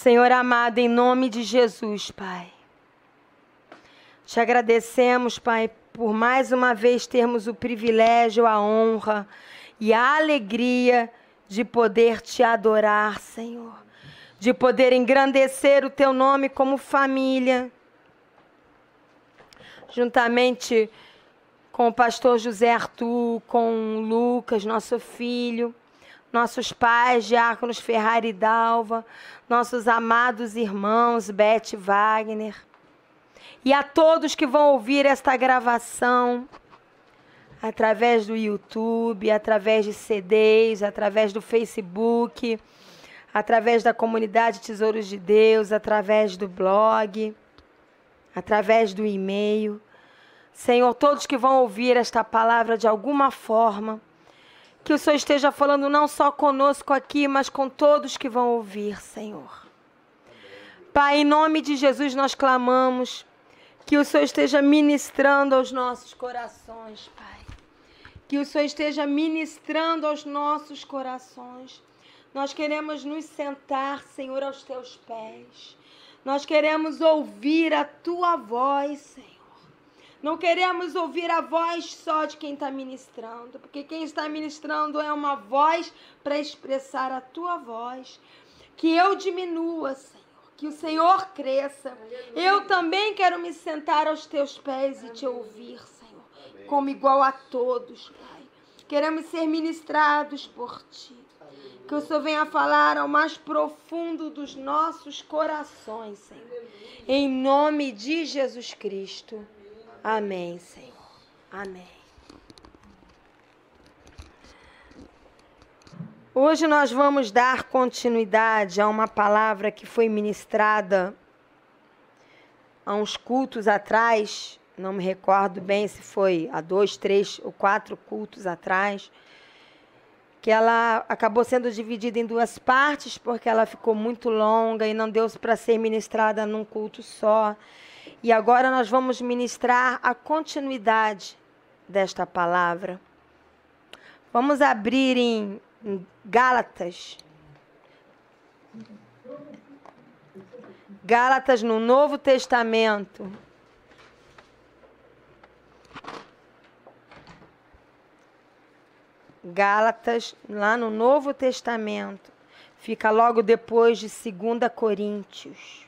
Senhor amado, em nome de Jesus, Pai, te agradecemos, Pai, por mais uma vez termos o privilégio, a honra e a alegria de poder te adorar, Senhor, de poder engrandecer o teu nome como família, juntamente com o pastor José Arthur, com o Lucas, nosso filho, nossos pais, diáconos Ferrari e Dalva, nossos amados irmãos Beth e Wagner, e a todos que vão ouvir esta gravação através do YouTube, através de CDs, através do Facebook, através da comunidade Tesouros de Deus, através do blog, através do e-mail. Senhor, todos que vão ouvir esta palavra de alguma forma, que o Senhor esteja falando não só conosco aqui, mas com todos que vão ouvir, Senhor. Pai, em nome de Jesus nós clamamos que o Senhor esteja ministrando aos nossos corações, Pai. Que o Senhor esteja ministrando aos nossos corações. Nós queremos nos sentar, Senhor, aos teus pés. Nós queremos ouvir a tua voz, Senhor. Não queremos ouvir a voz só de quem está ministrando, porque quem está ministrando é uma voz para expressar a tua voz. Que eu diminua, Senhor, que o Senhor cresça. Aleluia. Eu também quero me sentar aos teus pés e te ouvir, Senhor, amém, como igual a todos, Pai. Queremos ser ministrados por ti. Aleluia. Que o Senhor venha falar ao mais profundo dos nossos corações, Senhor. Aleluia. Em nome de Jesus Cristo. Amém, Senhor. Amém. Hoje nós vamos dar continuidade a uma palavra que foi ministrada há uns cultos atrás. Não me recordo bem se foi há 2, 3 ou 4 cultos atrás. Que ela acabou sendo dividida em 2 partes, porque ela ficou muito longa e não deu para ser ministrada num culto só. E agora nós vamos ministrar a continuidade desta palavra. Vamos abrir em Gálatas. Gálatas no Novo Testamento. Gálatas, lá no Novo Testamento. Fica logo depois de 2 Coríntios.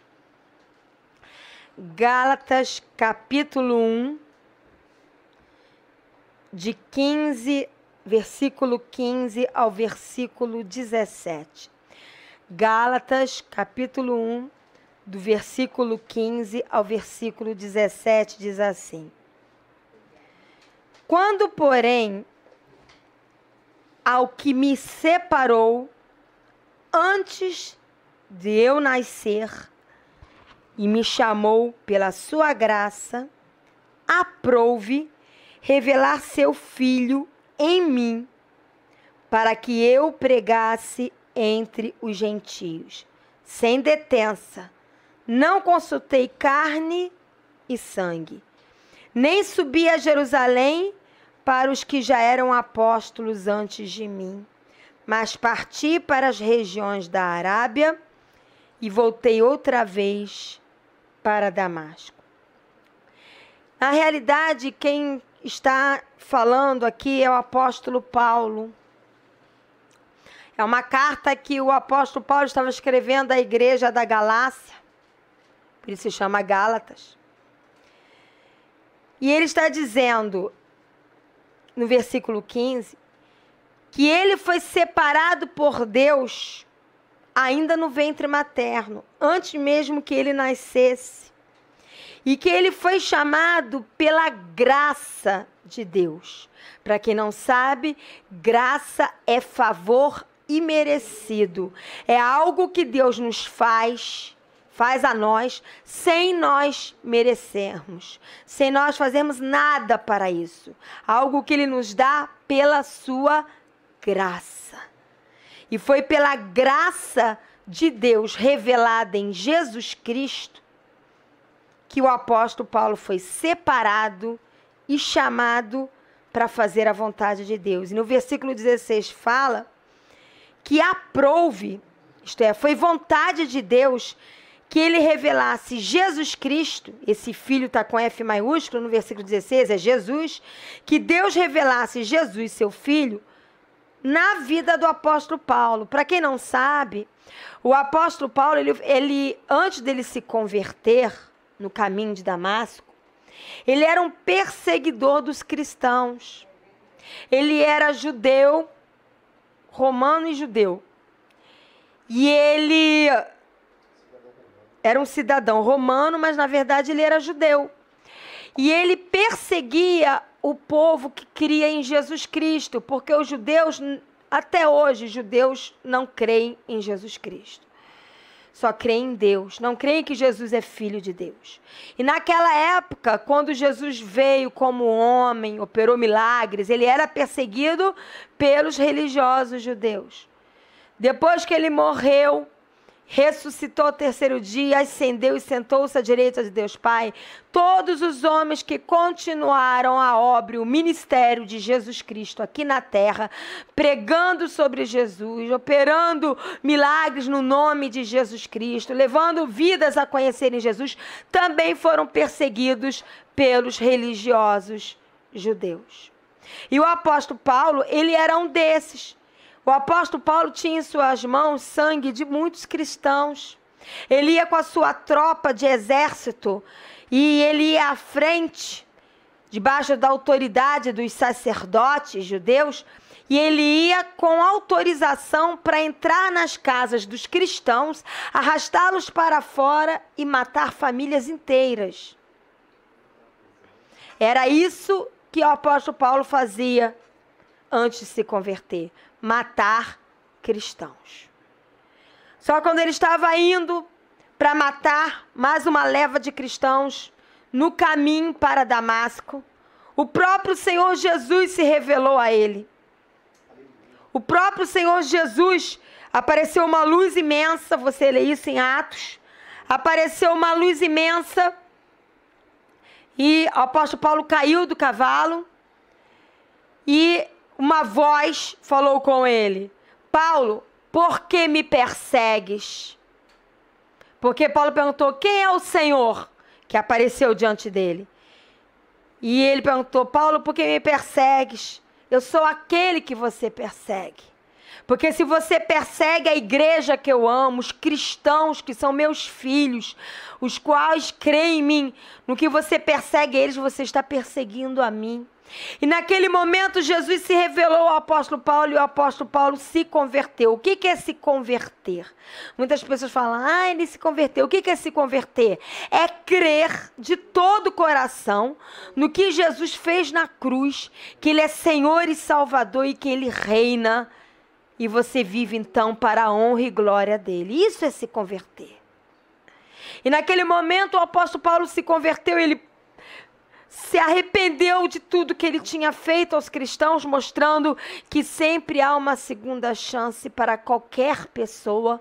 Gálatas, capítulo 1, versículo 15 ao versículo 17. Gálatas, capítulo 1, do versículo 15 ao versículo 17, diz assim: Quando, porém, ao que me separou antes de eu nascer, e me chamou pela sua graça, aprouve revelar seu Filho em mim, para que eu pregasse entre os gentios, sem detença. Não consultei carne e sangue, nem subi a Jerusalém para os que já eram apóstolos antes de mim, mas parti para as regiões da Arábia e voltei outra vez para Damasco. Na realidade, quem está falando aqui é o apóstolo Paulo. É uma carta que o apóstolo Paulo estava escrevendo à igreja da Galácia, por isso se chama Gálatas. E ele está dizendo, no versículo 15, que ele foi separado por Deus ainda no ventre materno, antes mesmo que ele nascesse. E que ele foi chamado pela graça de Deus. Para quem não sabe, graça é favor imerecido. É algo que Deus nos faz a nós, sem nós merecermos. Sem nós fazermos nada para isso. Algo que Ele nos dá pela sua graça. E foi pela graça de Deus revelada em Jesus Cristo que o apóstolo Paulo foi separado e chamado para fazer a vontade de Deus. E no versículo 16 fala que aprouve isto é, foi vontade de Deus que ele revelasse Jesus Cristo, esse filho está com F maiúsculo no versículo 16, é Jesus, que Deus revelasse Jesus, seu filho, na vida do apóstolo Paulo. Para quem não sabe, o apóstolo Paulo, ele antes dele se converter no caminho de Damasco, ele era um perseguidor dos cristãos. Ele era judeu, romano e judeu. E ele era um cidadão romano, mas na verdade ele era judeu. E ele perseguia o povo que cria em Jesus Cristo, porque os judeus, até hoje, judeus não creem em Jesus Cristo. Só creem em Deus, não creem que Jesus é filho de Deus. E naquela época, quando Jesus veio como homem, operou milagres, ele era perseguido pelos religiosos judeus. Depois que ele morreu, ressuscitou ao terceiro dia, ascendeu e sentou-se à direita de Deus Pai, todos os homens que continuaram a obra e o ministério de Jesus Cristo aqui na terra, pregando sobre Jesus, operando milagres no nome de Jesus Cristo, levando vidas a conhecerem Jesus, também foram perseguidos pelos religiosos judeus. E o apóstolo Paulo, ele era um desses. O apóstolo Paulo tinha em suas mãos sangue de muitos cristãos. Ele ia com a sua tropa de exército e ele ia à frente, debaixo da autoridade dos sacerdotes judeus, e ele ia com autorização para entrar nas casas dos cristãos, arrastá-los para fora e matar famílias inteiras. Era isso que o apóstolo Paulo fazia antes de se converter. Matar cristãos. Só quando ele estava indo para matar mais uma leva de cristãos no caminho para Damasco, o próprio Senhor Jesus se revelou a ele. O próprio Senhor Jesus, apareceu uma luz imensa, você lê isso em Atos, apareceu uma luz imensa e o apóstolo Paulo caiu do cavalo e uma voz falou com ele: Paulo, por que me persegues? Porque Paulo perguntou: quem é o Senhor que apareceu diante dele? E ele perguntou: Paulo, por que me persegues? Eu sou aquele que você persegue. Porque se você persegue a igreja que eu amo, os cristãos que são meus filhos, os quais creem em mim, no que você persegue eles, você está perseguindo a mim. E naquele momento Jesus se revelou ao apóstolo Paulo e o apóstolo Paulo se converteu. O que é se converter? Muitas pessoas falam: ele se converteu. O que é se converter? É crer de todo o coração no que Jesus fez na cruz, que Ele é Senhor e Salvador e que Ele reina. E você vive então para a honra e glória dEle. Isso é se converter. E naquele momento o apóstolo Paulo se converteu, ele se arrependeu de tudo que ele tinha feito aos cristãos, mostrando que sempre há uma segunda chance para qualquer pessoa,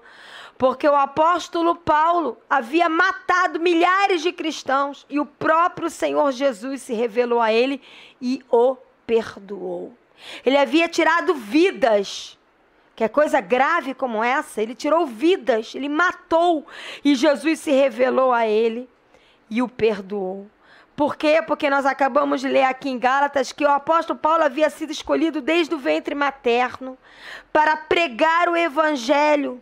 porque o apóstolo Paulo havia matado milhares de cristãos e o próprio Senhor Jesus se revelou a ele e o perdoou. Ele havia tirado vidas, que é coisa grave como essa, ele tirou vidas, ele matou, e Jesus se revelou a ele e o perdoou. Por quê? Porque nós acabamos de ler aqui em Gálatas que o apóstolo Paulo havia sido escolhido desde o ventre materno para pregar o evangelho.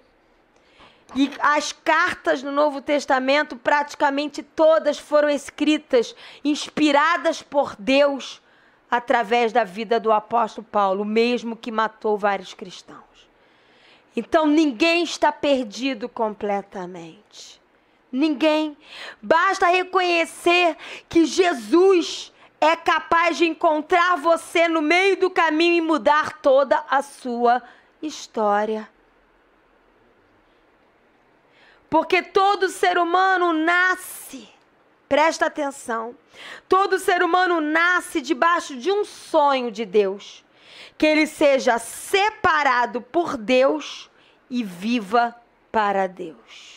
E as cartas no Novo Testamento, praticamente todas foram escritas, inspiradas por Deus, através da vida do apóstolo Paulo, mesmo que matou vários cristãos. Então ninguém está perdido completamente. Ninguém. Basta reconhecer que Jesus é capaz de encontrar você no meio do caminho e mudar toda a sua história. Porque todo ser humano nasce, presta atenção, todo ser humano nasce debaixo de um sonho de Deus, que ele seja separado por Deus e viva para Deus.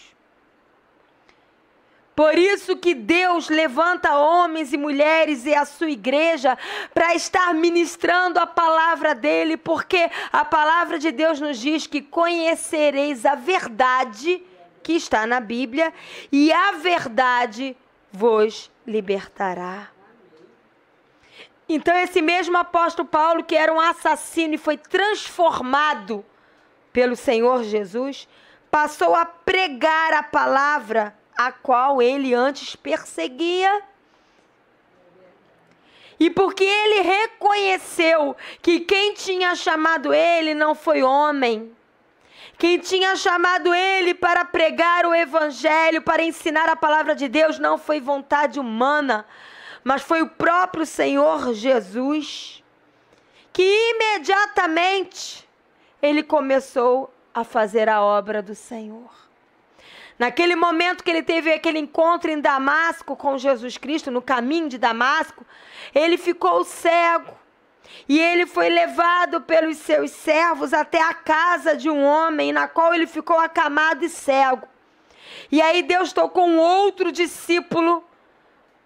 Por isso que Deus levanta homens e mulheres e a sua igreja para estar ministrando a palavra dele, porque a palavra de Deus nos diz que conhecereis a verdade que está na Bíblia e a verdade vos libertará. Então esse mesmo apóstolo Paulo, que era um assassino e foi transformado pelo Senhor Jesus, passou a pregar a palavra a qual ele antes perseguia. E porque ele reconheceu que quem tinha chamado ele não foi homem, quem tinha chamado ele para pregar o evangelho, para ensinar a palavra de Deus, não foi vontade humana, mas foi o próprio Senhor Jesus, que imediatamente ele começou a fazer a obra do Senhor. Naquele momento que ele teve aquele encontro em Damasco com Jesus Cristo, no caminho de Damasco, ele ficou cego. E ele foi levado pelos seus servos até a casa de um homem, na qual ele ficou acamado e cego. E aí Deus tocou um outro discípulo,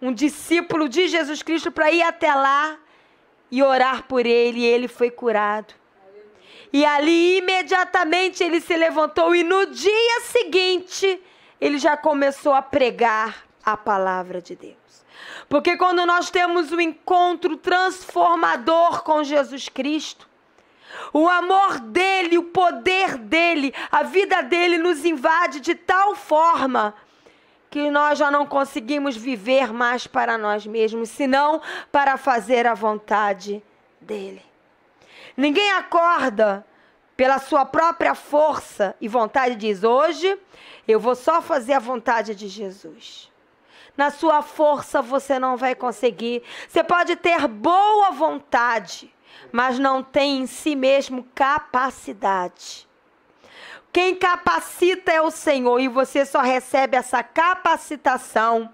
um discípulo de Jesus Cristo, para ir até lá e orar por ele, e ele foi curado. E ali imediatamente ele se levantou e no dia seguinte ele já começou a pregar a palavra de Deus. Porque quando nós temos um encontro transformador com Jesus Cristo, o amor dele, o poder dele, a vida dele nos invade de tal forma que nós já não conseguimos viver mais para nós mesmos, senão para fazer a vontade dele. Ninguém acorda pela sua própria força e vontade e diz: hoje eu vou só fazer a vontade de Jesus. Na sua força você não vai conseguir. Você pode ter boa vontade, mas não tem em si mesmo capacidade. Quem capacita é o Senhor, e você só recebe essa capacitação,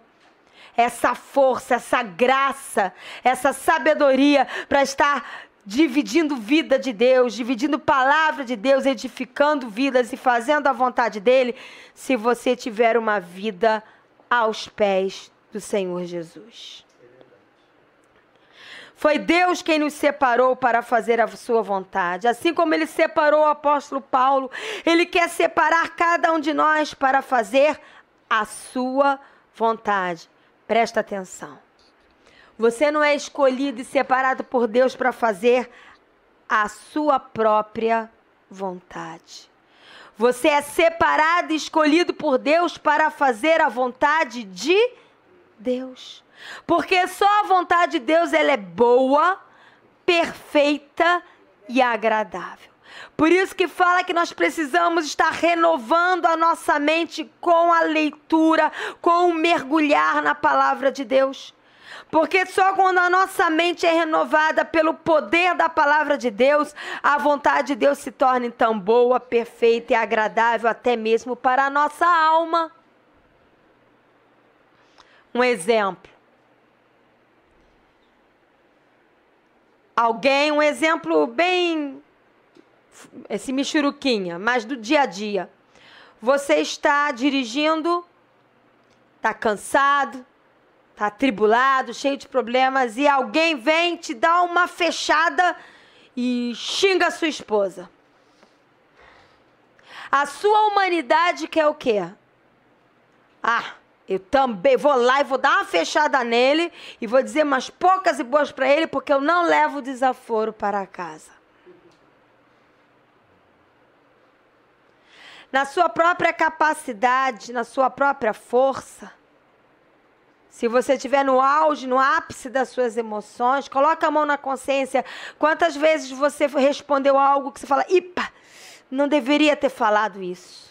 essa força, essa graça, essa sabedoria para estar dividindo vida de Deus, dividindo palavra de Deus, edificando vidas e fazendo a vontade dele, se você tiver uma vida aos pés do Senhor Jesus. Foi Deus quem nos separou para fazer a sua vontade. Assim como ele separou o apóstolo Paulo, ele quer separar cada um de nós para fazer a sua vontade. Presta atenção. Você não é escolhido e separado por Deus para fazer a sua própria vontade. Você é separado e escolhido por Deus para fazer a vontade de Deus. Porque só a vontade de Deus ela é boa, perfeita e agradável. Por isso que fala que nós precisamos estar renovando a nossa mente com a leitura, com o mergulhar na palavra de Deus. Porque só quando a nossa mente é renovada pelo poder da palavra de Deus, a vontade de Deus se torna então boa, perfeita e agradável até mesmo para a nossa alma. Um exemplo. Um exemplo bem, esse michuruquinha, mas do dia a dia. Você está dirigindo, está cansado, está atribulado, cheio de problemas, e alguém vem te dar uma fechada e xinga a sua esposa. A sua humanidade quer o quê? Eu também vou lá e vou dar uma fechada nele e vou dizer umas poucas e boas para ele, porque eu não levo desaforo para casa. Na sua própria capacidade, na sua própria força, se você estiver no auge, no ápice das suas emoções, coloca a mão na consciência. Quantas vezes você respondeu algo que você fala: "Ipa, não deveria ter falado isso"?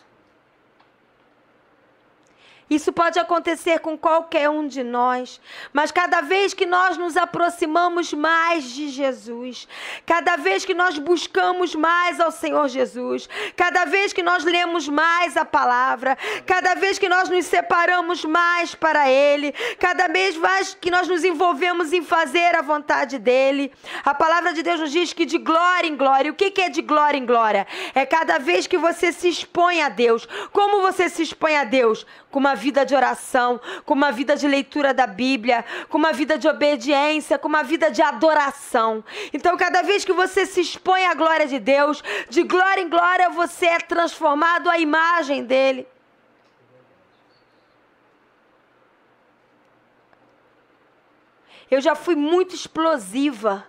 Isso pode acontecer com qualquer um de nós, mas cada vez que nós nos aproximamos mais de Jesus, cada vez que nós buscamos mais ao Senhor Jesus, cada vez que nós lemos mais a palavra, cada vez que nós nos separamos mais para Ele, cada vez mais que nós nos envolvemos em fazer a vontade dEle, a palavra de Deus nos diz que de glória em glória. O que é de glória em glória? É cada vez que você se expõe a Deus. Como você se expõe a Deus? Com uma vida de oração, com uma vida de leitura da Bíblia, com uma vida de obediência, com uma vida de adoração. Então, cada vez que você se expõe à glória de Deus, de glória em glória, você é transformado à imagem dele. Eu já fui muito explosiva.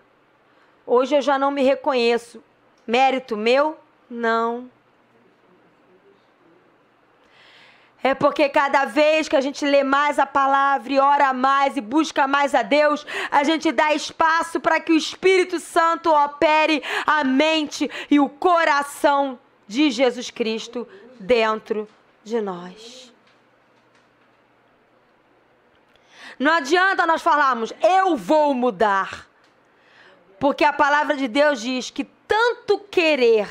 Hoje eu já não me reconheço. Mérito meu? Não. É porque cada vez que a gente lê mais a palavra e ora mais e busca mais a Deus, a gente dá espaço para que o Espírito Santo opere a mente e o coração de Jesus Cristo dentro de nós. Não adianta nós falarmos, eu vou mudar. Porque a palavra de Deus diz que tanto querer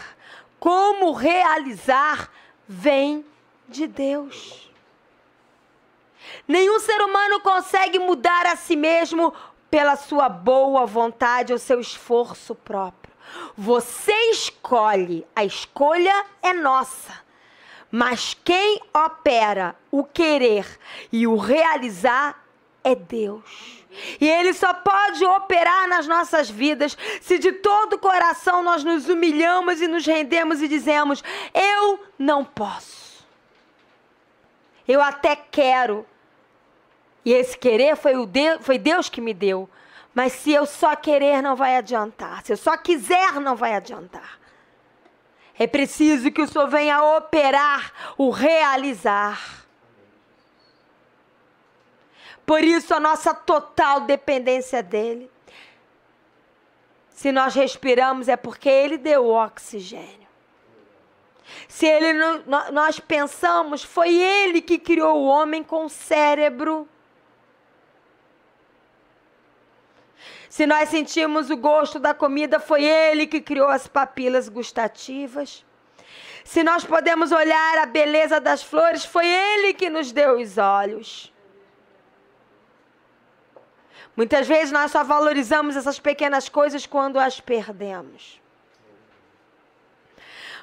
como realizar vem de Deus. Nenhum ser humano consegue mudar a si mesmo pela sua boa vontade ou seu esforço próprio. Você escolhe, a escolha é nossa. Mas quem opera o querer e o realizar é Deus. E Ele só pode operar nas nossas vidas se de todo o coração nós nos humilhamos e nos rendemos e dizemos, eu não posso. Eu até quero. E esse querer foi Deus que me deu. Mas se eu só querer não vai adiantar. Se eu só quiser não vai adiantar. É preciso que o Senhor venha operar o realizar. Por isso a nossa total dependência dEle. Se nós respiramos é porque Ele deu o oxigênio. Se nós pensamos, foi Ele que criou o homem com cérebro. Se nós sentimos o gosto da comida, foi Ele que criou as papilas gustativas. Se nós podemos olhar a beleza das flores, foi Ele que nos deu os olhos. Muitas vezes nós só valorizamos essas pequenas coisas quando as perdemos.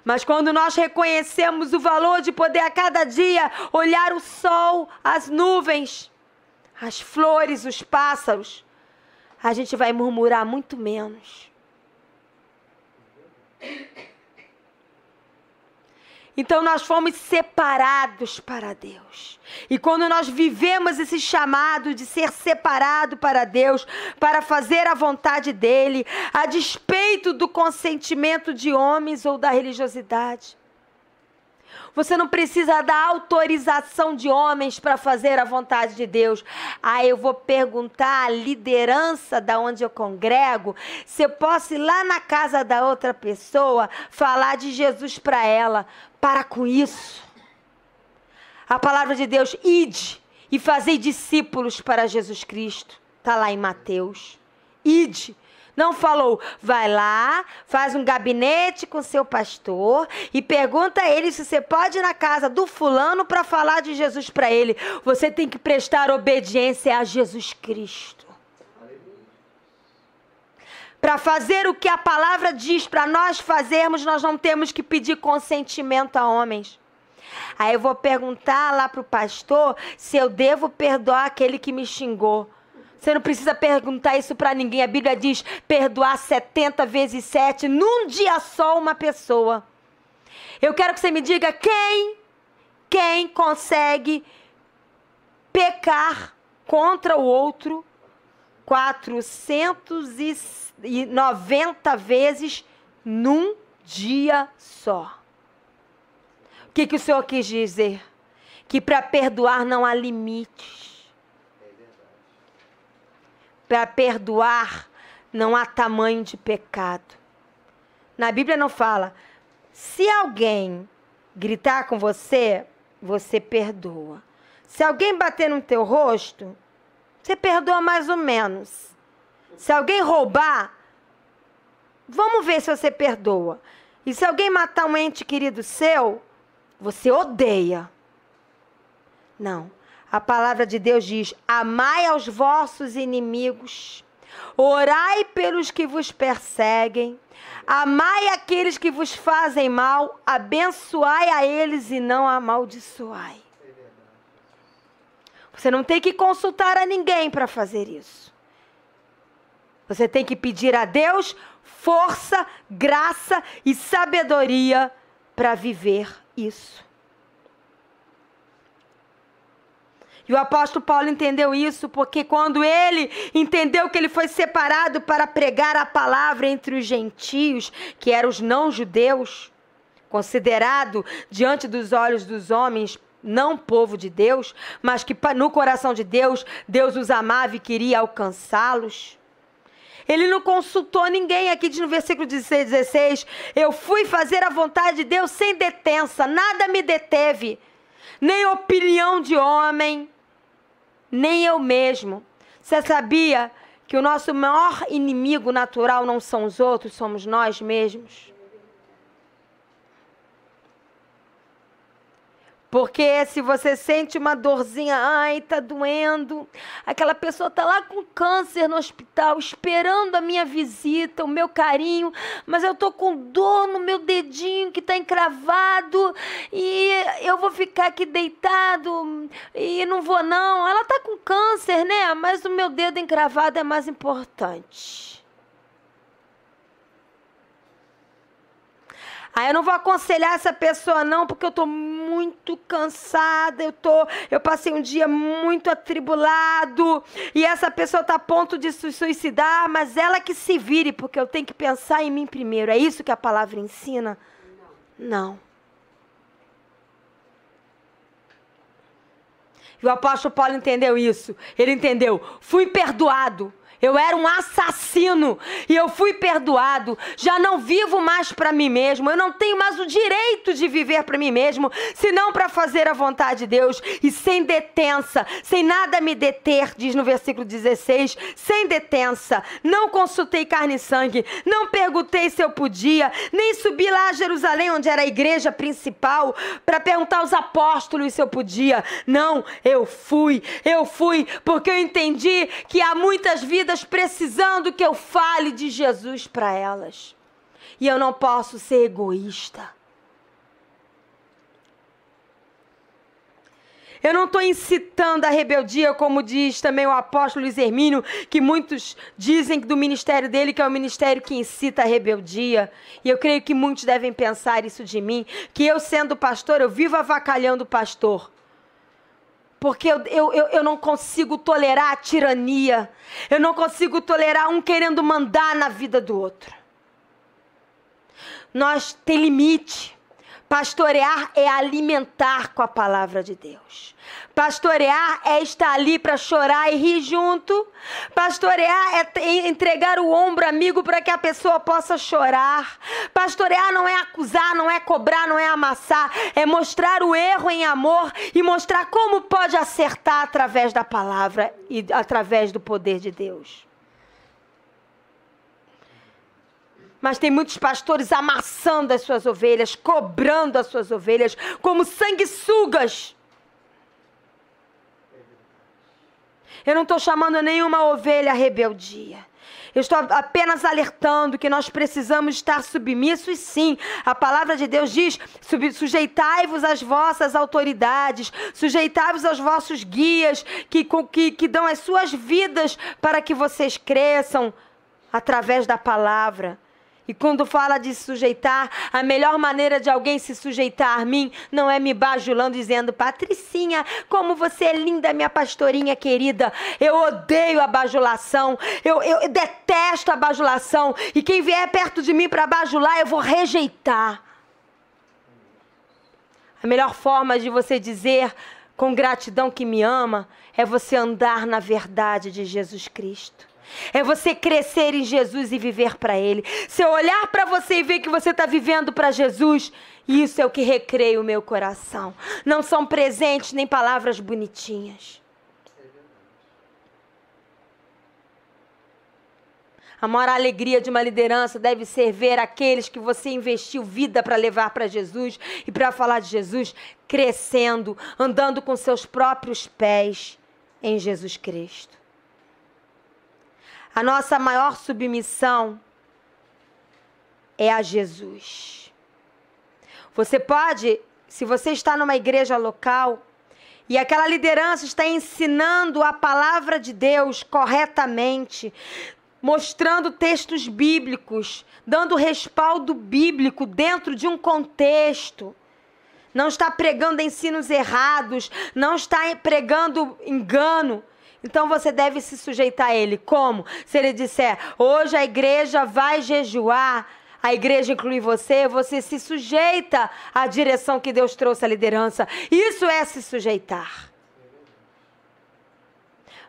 Mas quando nós reconhecemos o valor de poder a cada dia olhar o sol, as nuvens, as flores, os pássaros, a gente vai murmurar muito menos. Então nós fomos separados para Deus. E quando nós vivemos esse chamado de ser separado para Deus, para fazer a vontade dEle, a despeito do consentimento de homens ou da religiosidade. Você não precisa da autorização de homens para fazer a vontade de Deus. Eu vou perguntar à liderança da onde eu congrego se eu posso ir lá na casa da outra pessoa falar de Jesus para ela. Para com isso. A palavra de Deus, ide e fazei discípulos para Jesus Cristo. Está lá em Mateus. Ide. Não falou, vai lá, faz um gabinete com seu pastor e pergunta a ele se você pode ir na casa do fulano para falar de Jesus para ele. Você tem que prestar obediência a Jesus Cristo. Para fazer o que a palavra diz para nós fazermos, nós não temos que pedir consentimento a homens. Aí eu vou perguntar lá para o pastor se eu devo perdoar aquele que me xingou. Você não precisa perguntar isso para ninguém. A Bíblia diz perdoar 70 vezes 7 num dia só uma pessoa. Eu quero que você me diga quem consegue pecar contra o outro 490 vezes num dia só. O que o Senhor quis dizer? Que para perdoar não há limites. Para perdoar não há tamanho de pecado. Na Bíblia não fala, se alguém gritar com você, você perdoa. Se alguém bater no teu rosto, você perdoa mais ou menos. Se alguém roubar, vamos ver se você perdoa. E se alguém matar um ente querido seu, você odeia. Não. A palavra de Deus diz, amai aos vossos inimigos, orai pelos que vos perseguem, amai aqueles que vos fazem mal, abençoai a eles e não amaldiçoai. Você não tem que consultar a ninguém para fazer isso. Você tem que pedir a Deus força, graça e sabedoria para viver isso. E o apóstolo Paulo entendeu isso, porque quando ele entendeu que ele foi separado para pregar a palavra entre os gentios, que eram os não-judeus, considerado diante dos olhos dos homens não povo de Deus, mas que no coração de Deus, Deus os amava e queria alcançá-los. Ele não consultou ninguém. Aqui diz no versículo 16, eu fui fazer a vontade de Deus sem detença, nada me deteve, nem opinião de homem, nem eu mesmo. Você sabia que o nosso maior inimigo natural não são os outros, somos nós mesmos? Porque se você sente uma dorzinha, ai, tá doendo, aquela pessoa tá lá com câncer no hospital, esperando a minha visita, o meu carinho, mas eu tô com dor no meu dedinho que tá encravado e eu vou ficar aqui deitado e não vou não. Ela tá com câncer, né? Mas o meu dedo encravado é mais importante. Aí eu não vou aconselhar essa pessoa não, porque eu estou muito cansada, eu passei um dia muito atribulado, e essa pessoa está a ponto de se suicidar, mas ela que se vire, porque eu tenho que pensar em mim primeiro. É isso que a palavra ensina? Não. E o apóstolo Paulo entendeu isso. Ele entendeu, fui perdoado. Eu era um assassino e eu fui perdoado. Já não vivo mais para mim mesmo. Eu não tenho mais o direito de viver para mim mesmo, senão para fazer a vontade de Deus. E sem detença, sem nada me deter, diz no versículo 16, sem detença. Não consultei carne e sangue, não perguntei se eu podia, nem subi lá a Jerusalém, onde era a igreja principal, para perguntar aos apóstolos se eu podia. Não, eu fui, porque eu entendi que há muitas vidas precisando que eu fale de Jesus para elas. E eu não posso ser egoísta. Eu não estou incitando a rebeldia, como diz também o apóstolo Luiz Hermínio, que muitos dizem do ministério dele que é o ministério que incita a rebeldia. E eu creio que muitos devem pensar isso de mim, que eu sendo pastor, eu vivo avacalhando o pastor. Porque eu não consigo tolerar a tirania. Eu não consigo tolerar um querendo mandar na vida do outro. Nós tem limite. Pastorear é alimentar com a palavra de Deus. Pastorear é estar ali para chorar e rir junto. Pastorear é entregar o ombro amigo para que a pessoa possa chorar. Pastorear não é acusar, não é cobrar, não é amassar. É mostrar o erro em amor e mostrar como pode acertar através da palavra e através do poder de Deus. Mas tem muitos pastores amassando as suas ovelhas, cobrando as suas ovelhas, como sanguessugas. Eu não estou chamando nenhuma ovelha à rebeldia. Eu estou apenas alertando que nós precisamos estar submissos, sim. A palavra de Deus diz, sujeitai-vos às vossas autoridades, sujeitai-vos aos vossos guias, que dão as suas vidas para que vocês cresçam através da palavra. E quando fala de sujeitar, a melhor maneira de alguém se sujeitar a mim não é me bajulando dizendo, Patricinha, como você é linda, minha pastorinha querida. Eu odeio a bajulação, eu detesto a bajulação. E quem vier perto de mim para bajular, eu vou rejeitar. A melhor forma de você dizer com gratidão que me ama é você andar na verdade de Jesus Cristo. É você crescer em Jesus e viver para Ele. Se eu olhar para você e ver que você está vivendo para Jesus, isso é o que recreia o meu coração. Não são presentes nem palavras bonitinhas. A maior alegria de uma liderança deve ser ver aqueles que você investiu vida para levar para Jesus e para falar de Jesus, crescendo, andando com seus próprios pés em Jesus Cristo. A nossa maior submissão é a Jesus. Você pode, se você está numa igreja local e aquela liderança está ensinando a palavra de Deus corretamente, mostrando textos bíblicos, dando respaldo bíblico dentro de um contexto, não está pregando ensinos errados, não está pregando engano, então você deve se sujeitar a ele. Como? Se ele disser, hoje a igreja vai jejuar, a igreja inclui você, você se sujeita à direção que Deus trouxe à liderança. Isso é se sujeitar.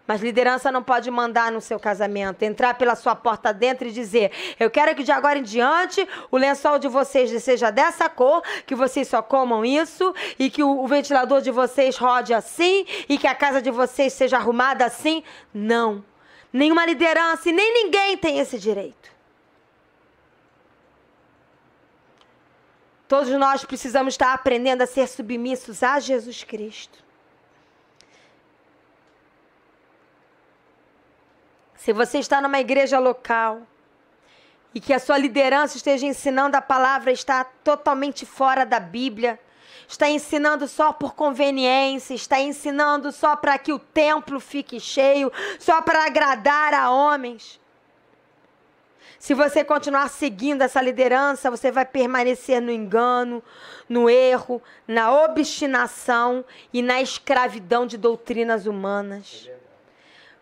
Mas liderança não pode mandar no seu casamento, entrar pela sua porta dentro e dizer, eu quero que de agora em diante o lençol de vocês seja dessa cor, que vocês só comam isso, e que o ventilador de vocês rode assim, e que a casa de vocês seja arrumada assim. Não. Nenhuma liderança e nem ninguém tem esse direito. Todos nós precisamos estar aprendendo a ser submissos a Jesus Cristo. Se você está numa igreja local e que a sua liderança esteja ensinando a palavra, está totalmente fora da Bíblia, está ensinando só por conveniência, está ensinando só para que o templo fique cheio, só para agradar a homens. Se você continuar seguindo essa liderança, você vai permanecer no engano, no erro, na obstinação e na escravidão de doutrinas humanas.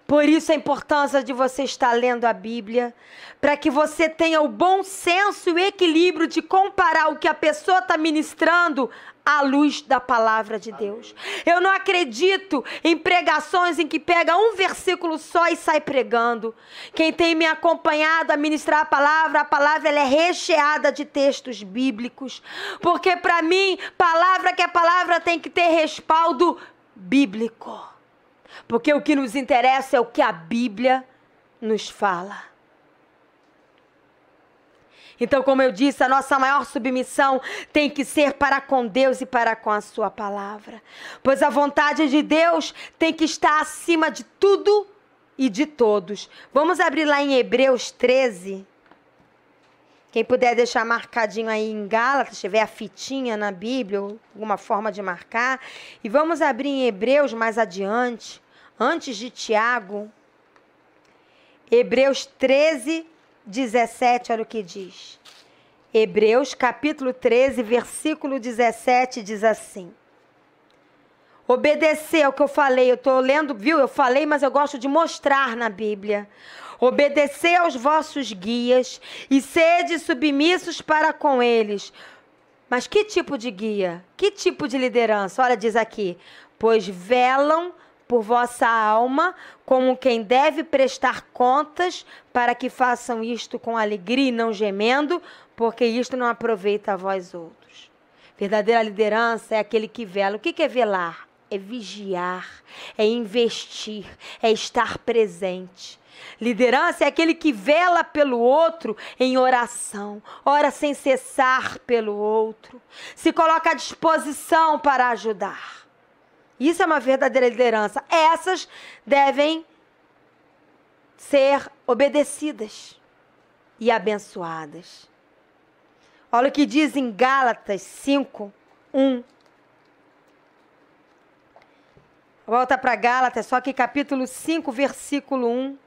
Por isso a importância de você estar lendo a Bíblia, para que você tenha o bom senso e o equilíbrio de comparar o que a pessoa está ministrando à luz da palavra de Deus. Eu não acredito em pregações em que pega um versículo só e sai pregando. Quem tem me acompanhado a ministrar a palavra ela é recheada de textos bíblicos, porque para mim, palavra tem que ter respaldo bíblico. Porque o que nos interessa é o que a Bíblia nos fala. Então, como eu disse, a nossa maior submissão tem que ser para com Deus e para com a sua palavra. Pois a vontade de Deus tem que estar acima de tudo e de todos. Vamos abrir lá em Hebreus 13. Quem puder deixar marcadinho aí em Gálatas, tiver a fitinha na Bíblia, ou alguma forma de marcar. E vamos abrir em Hebreus mais adiante, antes de Tiago. Hebreus 13, 17, olha o que diz. Hebreus capítulo 13, versículo 17, diz assim. Obedecer ao que eu falei, eu estou lendo, viu? Eu falei, mas eu gosto de mostrar na Bíblia. Obedecer aos vossos guias e sede submissos para com eles. Mas que tipo de guia? Que tipo de liderança? Olha, diz aqui. Pois velam por vossa alma como quem deve prestar contas, para que façam isto com alegria e não gemendo, porque isto não aproveita a vós outros. Verdadeira liderança é aquele que vela. O que é velar? É vigiar, é investir, é estar presente. Liderança é aquele que vela pelo outro em oração, ora sem cessar pelo outro, se coloca à disposição para ajudar. Isso é uma verdadeira liderança. Essas devem ser obedecidas e abençoadas. Olha o que diz em Gálatas 5, 1. Volta para Gálatas, só que capítulo 5, versículo 1.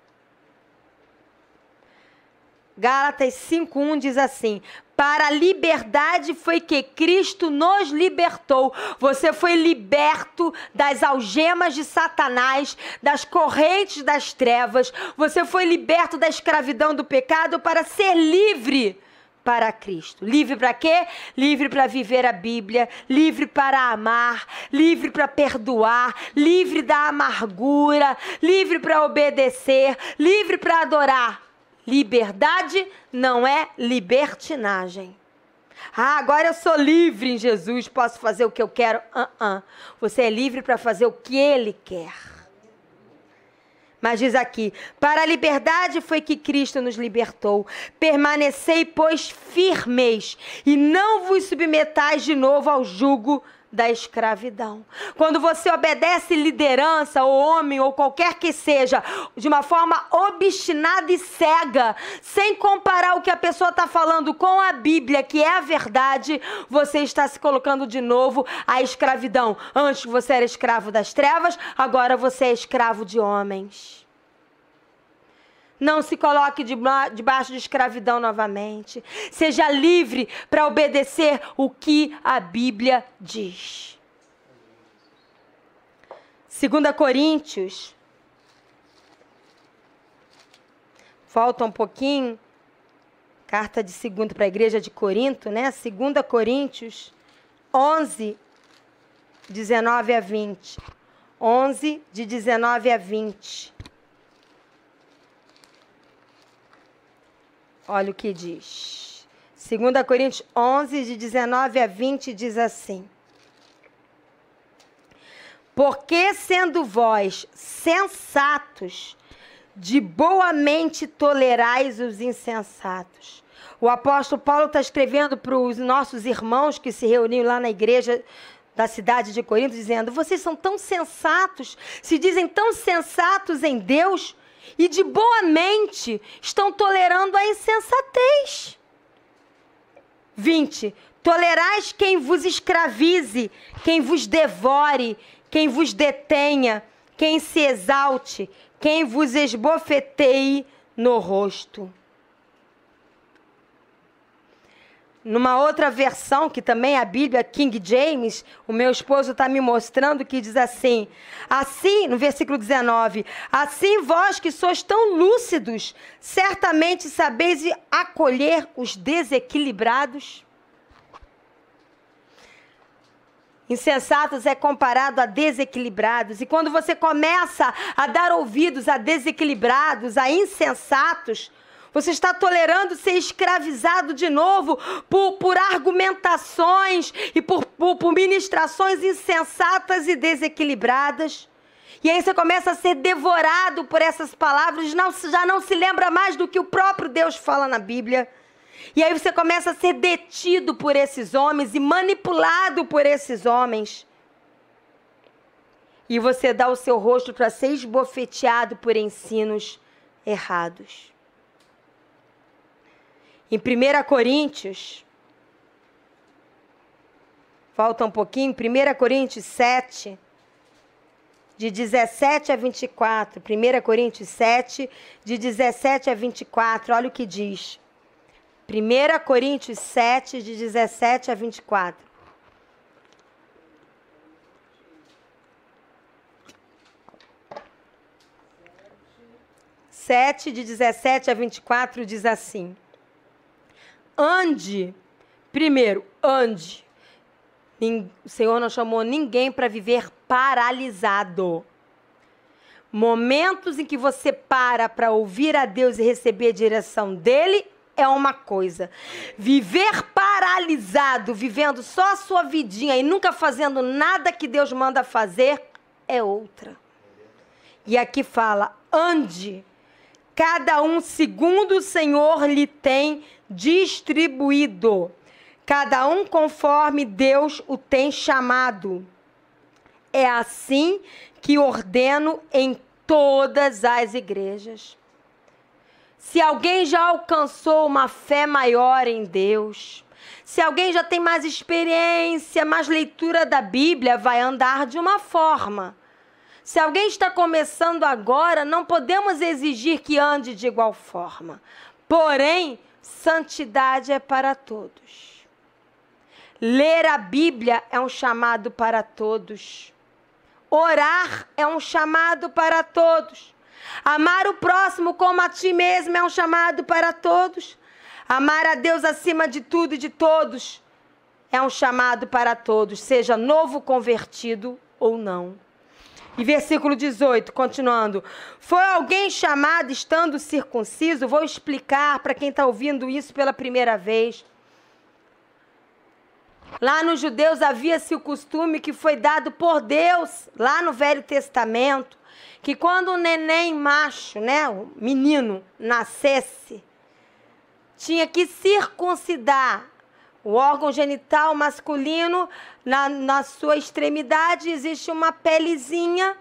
Gálatas 5:1 diz assim: para a liberdade foi que Cristo nos libertou. Você foi liberto das algemas de Satanás, das correntes das trevas. Você foi liberto da escravidão do pecado para ser livre para Cristo. Livre para quê? Livre para viver a Bíblia, livre para amar, livre para perdoar, livre da amargura, livre para obedecer, livre para adorar. Liberdade não é libertinagem. Ah, agora eu sou livre em Jesus, posso fazer o que eu quero. Você é livre para fazer o que Ele quer. Mas diz aqui, para a liberdade foi que Cristo nos libertou. Permanecei, pois, firmes, e não vos submetais de novo ao jugo da escravidão. Quando você obedece liderança, ou homem, ou qualquer que seja, de uma forma obstinada e cega, sem comparar o que a pessoa está falando com a Bíblia, que é a verdade, você está se colocando de novo à escravidão. Antes você era escravo das trevas, agora você é escravo de homens. Não se coloque debaixo de escravidão novamente. Seja livre para obedecer o que a Bíblia diz. 2 Coríntios. Volta um pouquinho. Carta de 2 para a igreja de Corinto, né? 2 Coríntios 11, 19 a 20. 11, de 19 a 20. Olha o que diz. 2 Coríntios 11, de 19 a 20, diz assim: porque sendo vós sensatos, de boa mente tolerais os insensatos. O apóstolo Paulo está escrevendo para os nossos irmãos que se reuniam lá na igreja da cidade de Corinto, dizendo: vocês são tão sensatos, se dizem tão sensatos em Deus, e de boa mente estão tolerando a insensatez. 20. Tolerais quem vos escravize, quem vos devore, quem vos detenha, quem se exalte, quem vos esbofeteie no rosto. Numa outra versão, que também é a Bíblia, King James, o meu esposo está me mostrando, que diz assim, no versículo 19, assim vós que sois tão lúcidos, certamente sabeis acolher os desequilibrados. Insensatos é comparado a desequilibrados, e quando você começa a dar ouvidos a desequilibrados, a insensatos, você está tolerando ser escravizado de novo por argumentações e por ministrações insensatas e desequilibradas. E aí você começa a ser devorado por essas palavras, já não se lembra mais do que o próprio Deus fala na Bíblia. E aí você começa a ser detido por esses homens e manipulado por esses homens. E você dá o seu rosto para ser esbofeteado por ensinos errados. Em 1 Coríntios, volta um pouquinho, 1 Coríntios 7, de 17 a 24. 1 Coríntios 7, de 17 a 24, olha o que diz. 1 Coríntios 7, de 17 a 24. Sete, de 17 a 24, diz assim: ande, primeiro, ande. O Senhor não chamou ninguém para viver paralisado. Momentos em que você para ouvir a Deus e receber a direção dEle é uma coisa. Viver paralisado, vivendo só a sua vidinha e nunca fazendo nada que Deus manda fazer, é outra. E aqui fala, ande, cada um segundo o Senhor lhe tem distribuído, cada um conforme Deus o tem chamado. É assim que ordeno em todas as igrejas. Se alguém já alcançou uma fé maior em Deus, se alguém já tem mais experiência, mais leitura da Bíblia, vai andar de uma forma. Se alguém está começando agora, não podemos exigir que ande de igual forma. Porém, santidade é para todos. Ler a Bíblia é um chamado para todos. Orar é um chamado para todos. Amar o próximo como a ti mesmo é um chamado para todos. Amar a Deus acima de tudo e de todos é um chamado para todos, seja novo convertido ou não. E versículo 18, continuando. Foi alguém chamado estando circunciso? Vou explicar para quem está ouvindo isso pela primeira vez. Lá nos judeus havia-se o costume que foi dado por Deus, lá no Velho Testamento, que quando o neném macho, né, o menino, nascesse, tinha que circuncidar O órgão genital masculino, na sua extremidade, existe uma pelezinha.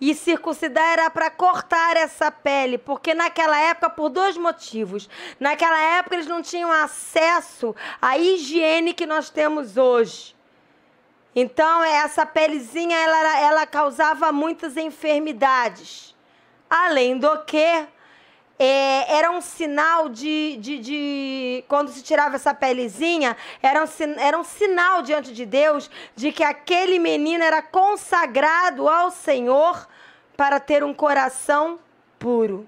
E circuncidar era para cortar essa pele, porque naquela época, por 2 motivos. Naquela época, eles não tinham acesso à higiene que nós temos hoje. Então, essa pelezinha, ela causava muitas enfermidades. Além do que, era um sinal quando se tirava essa pelezinha, era um sinal diante de Deus de que aquele menino era consagrado ao Senhor para ter um coração puro.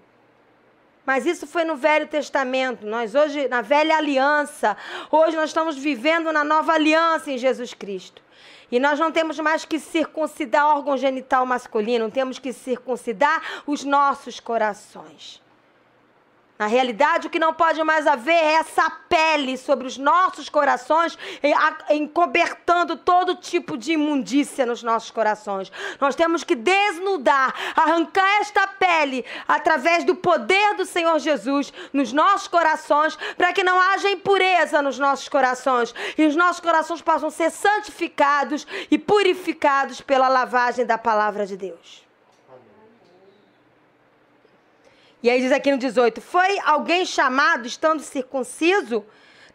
Mas isso foi no Velho Testamento. Nós hoje, na Velha Aliança, hoje nós estamos vivendo na Nova Aliança em Jesus Cristo. E nós não temos mais que circuncidar o órgão genital masculino, temos que circuncidar os nossos corações. Na realidade, o que não pode mais haver é essa pele sobre os nossos corações, encobertando todo tipo de imundícia nos nossos corações. Nós temos que desnudar, arrancar esta pele através do poder do Senhor Jesus nos nossos corações, para que não haja impureza nos nossos corações e os nossos corações possam ser santificados e purificados pela lavagem da palavra de Deus. E aí diz aqui no 18, foi alguém chamado estando circunciso?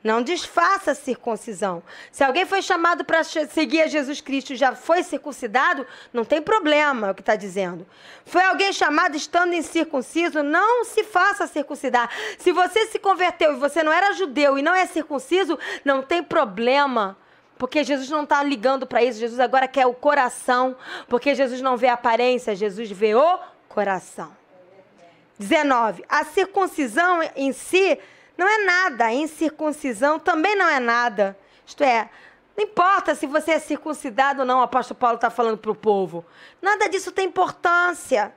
Não desfaça a circuncisão. Se alguém foi chamado para seguir a Jesus Cristo e já foi circuncidado, não tem problema, é o que está dizendo. Foi alguém chamado estando incircunciso? Não se faça circuncidar. Se você se converteu e você não era judeu e não é circunciso, não tem problema. Porque Jesus não está ligando para isso. Jesus agora quer o coração. Porque Jesus não vê a aparência, Jesus vê o coração. 19. A circuncisão em si não é nada. A incircuncisão também não é nada. Isto é, não importa se você é circuncidado ou não, o apóstolo Paulo está falando para o povo. Nada disso tem importância.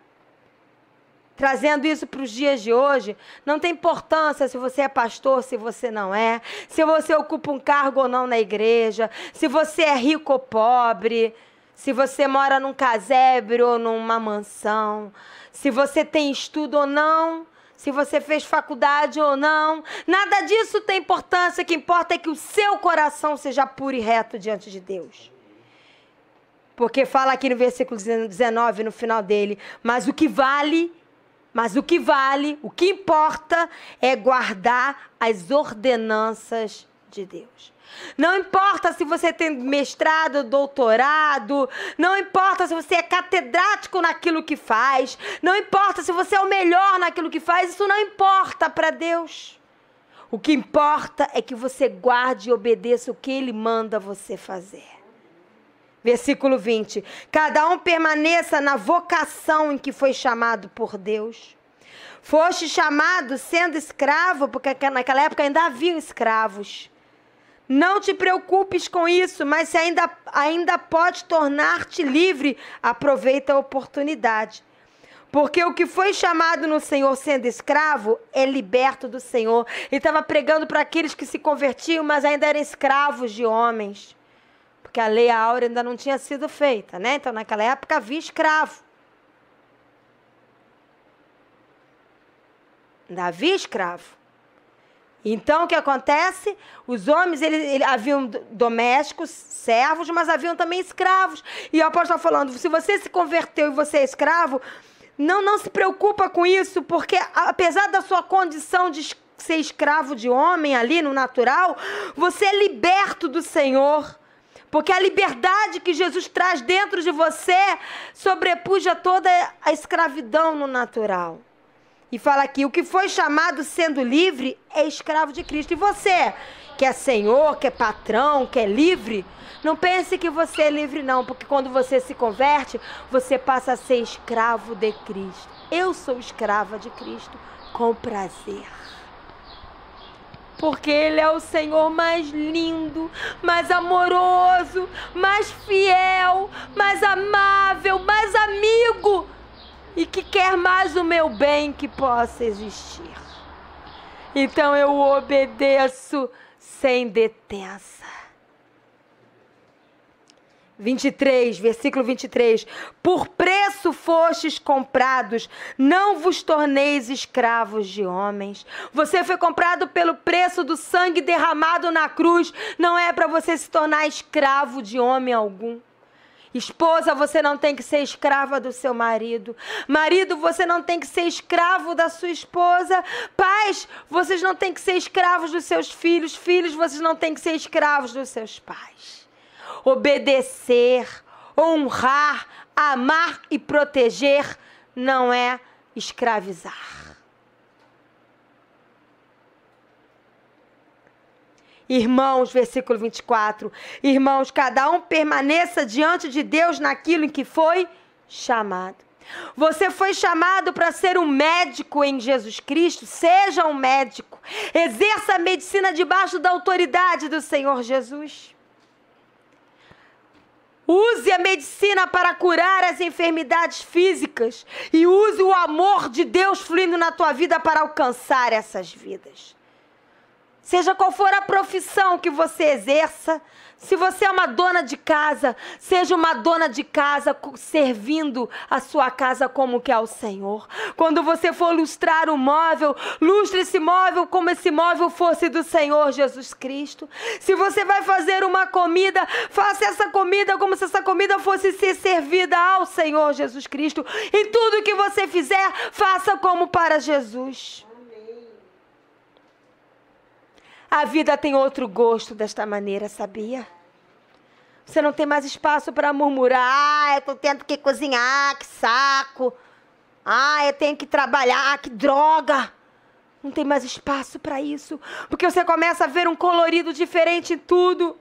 Trazendo isso para os dias de hoje, não tem importância se você é pastor, se você não é, se você ocupa um cargo ou não na igreja, se você é rico ou pobre, se você mora num casebre ou numa mansão, se você tem estudo ou não, se você fez faculdade ou não, nada disso tem importância. O que importa é que o seu coração seja puro e reto diante de Deus. Porque fala aqui no versículo 19, no final dele, mas o que importa é guardar as ordenanças de Deus. Não importa se você tem mestrado, doutorado, não importa se você é catedrático naquilo que faz, não importa se você é o melhor naquilo que faz, isso não importa para Deus. O que importa é que você guarde e obedeça o que Ele manda você fazer. Versículo 20. Cada um permaneça na vocação em que foi chamado por Deus. Foste chamado sendo escravo, porque naquela época ainda havia escravos. Não te preocupes com isso, mas se ainda pode tornar-te livre, aproveita a oportunidade. Porque o que foi chamado no Senhor sendo escravo é liberto do Senhor. Ele estava pregando para aqueles que se convertiam, mas ainda eram escravos de homens. Porque a lei áurea ainda não tinha sido feita, né? Então naquela época havia escravo. Ainda havia escravo. Então, o que acontece? Os homens, haviam domésticos, servos, mas haviam também escravos. E o apóstolo está falando, se você se converteu e você é escravo, não se preocupa com isso, porque apesar da sua condição de ser escravo de homem ali no natural, você é liberto do Senhor. Porque a liberdade que Jesus traz dentro de você sobrepuja toda a escravidão no natural. E fala aqui, o que foi chamado sendo livre é escravo de Cristo. E você, que é senhor, que é patrão, que é livre, não pense que você é livre não, porque quando você se converte, você passa a ser escravo de Cristo. Eu sou escrava de Cristo com prazer. Porque Ele é o Senhor mais lindo, mais amoroso, mais fiel, mais amável, mais amigo. E que quer mais o meu bem que possa existir. Então eu obedeço sem detença. 23, versículo 23. Por preço fostes comprados, não vos torneis escravos de homens. Você foi comprado pelo preço do sangue derramado na cruz. Não é para você se tornar escravo de homem algum. Esposa, você não tem que ser escrava do seu marido. Marido, você não tem que ser escravo da sua esposa. Pais, vocês não têm que ser escravos dos seus filhos. Filhos, vocês não têm que ser escravos dos seus pais. Obedecer, honrar, amar e proteger não é escravizar. Irmãos, versículo 24. Irmãos, cada um permaneça diante de Deus naquilo em que foi chamado. Você foi chamado para ser um médico em Jesus Cristo. Seja um médico. Exerça a medicina debaixo da autoridade do Senhor Jesus. Use a medicina para curar as enfermidades físicas e use o amor de Deus fluindo na tua vida para alcançar essas vidas. Seja qual for a profissão que você exerça, se você é uma dona de casa, seja uma dona de casa servindo a sua casa como que é o Senhor. Quando você for lustrar um móvel, lustre esse móvel como esse móvel fosse do Senhor Jesus Cristo. Se você vai fazer uma comida, faça essa comida como se essa comida fosse ser servida ao Senhor Jesus Cristo. Em tudo que você fizer, faça como para Jesus. A vida tem outro gosto desta maneira, sabia? Você não tem mais espaço para murmurar. Eu estou tendo que cozinhar, que saco. Eu tenho que trabalhar, que droga. Não tem mais espaço para isso. Porque você começa a ver um colorido diferente em tudo.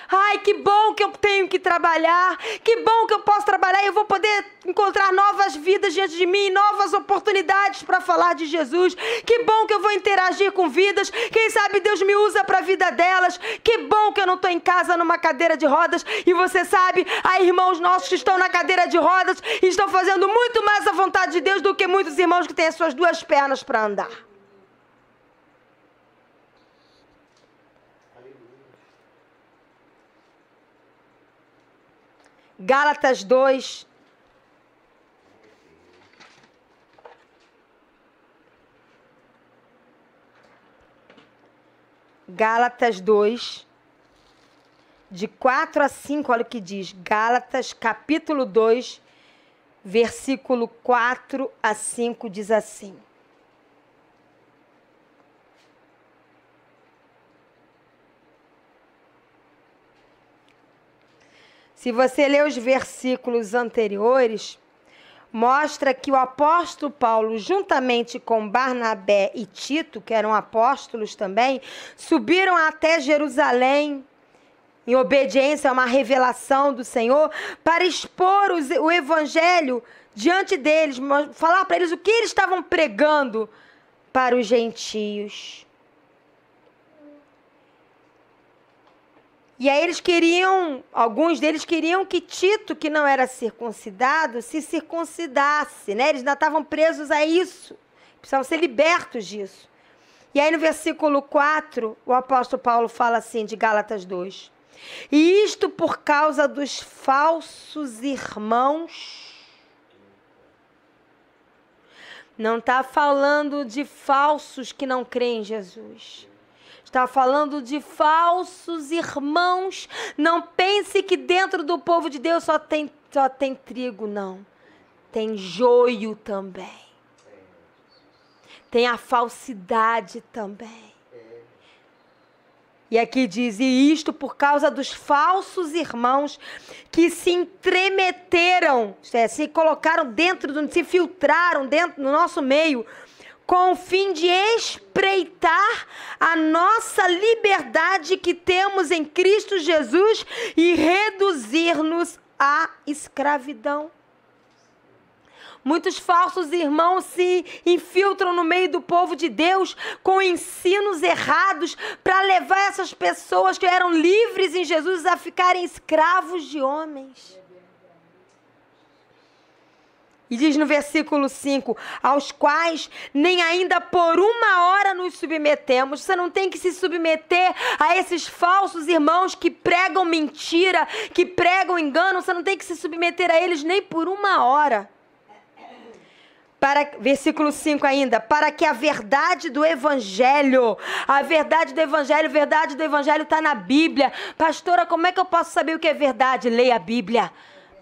Ai, que bom que eu tenho que trabalhar. Que bom que eu posso trabalhar e eu vou poder encontrar novas vidas diante de mim, novas oportunidades para falar de Jesus. Que bom que eu vou interagir com vidas. Quem sabe Deus me usa para a vida delas. Que bom que eu não estou em casa numa cadeira de rodas. E você sabe, há irmãos nossos que estão na cadeira de rodas e estão fazendo muito mais a vontade de Deus do que muitos irmãos que têm as suas duas pernas para andar. Gálatas 2. Gálatas 2, de 4 a 5, olha o que diz. Gálatas, capítulo 2, versículo 4 a 5, diz assim. Se você ler os versículos anteriores, mostra que o apóstolo Paulo, juntamente com Barnabé e Tito, que eram apóstolos também, subiram até Jerusalém, em obediência a uma revelação do Senhor, para expor o evangelho diante deles, falar para eles o que eles estavam pregando para os gentios. E aí alguns deles queriam que Tito, que não era circuncidado, se circuncidasse, né? Eles ainda estavam presos a isso, precisavam ser libertos disso. E aí no versículo 4, o apóstolo Paulo fala assim, de Gálatas 2. E isto por causa dos falsos irmãos. Não está falando de falsos que não creem em Jesus. Está falando de falsos irmãos. Não pense que dentro do povo de Deus só tem trigo, não. Tem joio também. Tem a falsidade também. E aqui diz, e isto por causa dos falsos irmãos que se entremeteram, se colocaram se filtraram dentro do nosso meio, com o fim de espreitar a nossa liberdade que temos em Cristo Jesus e reduzir-nos à escravidão. Muitos falsos irmãos se infiltram no meio do povo de Deus com ensinos errados para levar essas pessoas que eram livres em Jesus a ficarem escravos de homens. E diz no versículo 5, aos quais nem ainda por uma hora nos submetemos. Você não tem que se submeter a esses falsos irmãos que pregam mentira, que pregam engano. Você não tem que se submeter a eles nem por uma hora. Versículo 5 ainda, para que a verdade do Evangelho está na Bíblia. Pastora, como é que eu posso saber o que é verdade? Leia a Bíblia.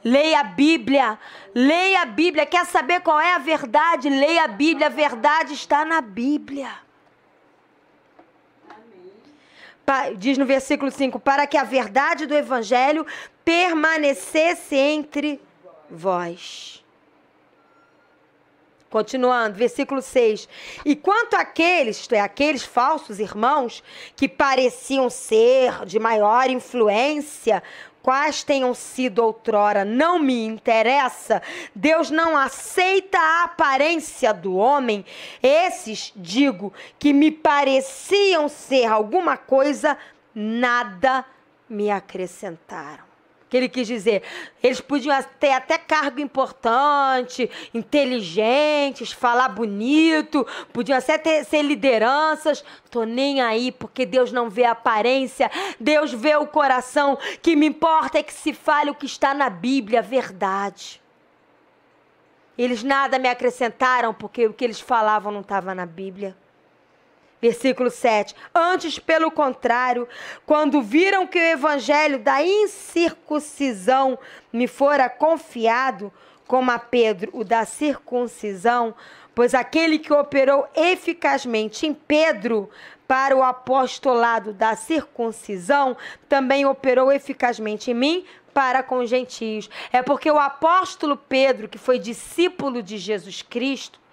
Leia a Bíblia, leia a Bíblia. Quer saber qual é a verdade? Leia a Bíblia, a verdade está na Bíblia. Diz no versículo 5, para que a verdade do Evangelho permanecesse entre vós. Continuando, versículo 6. E quanto àqueles, isto é, aqueles falsos irmãos que pareciam ser de maior influência, quais tenham sido outrora, não me interessa. Deus não aceita a aparência do homem. Esses, digo, que me pareciam ser alguma coisa, nada me acrescentaram. O que ele quis dizer? Eles podiam ter até cargo importante, inteligentes, falar bonito, podiam até ser lideranças. Tô nem aí, porque Deus não vê a aparência, Deus vê o coração. O que me importa é que se fale o que está na Bíblia, a verdade. Eles nada me acrescentaram, porque o que eles falavam não estava na Bíblia. Versículo 7. Antes, pelo contrário, quando viram que o evangelho da incircuncisão me fora confiado, como a Pedro o da circuncisão, pois aquele que operou eficazmente em Pedro para o apostolado da circuncisão, também operou eficazmente em mim para com os gentios. É porque o apóstolo Pedro, que foi discípulo de Jesus Cristo,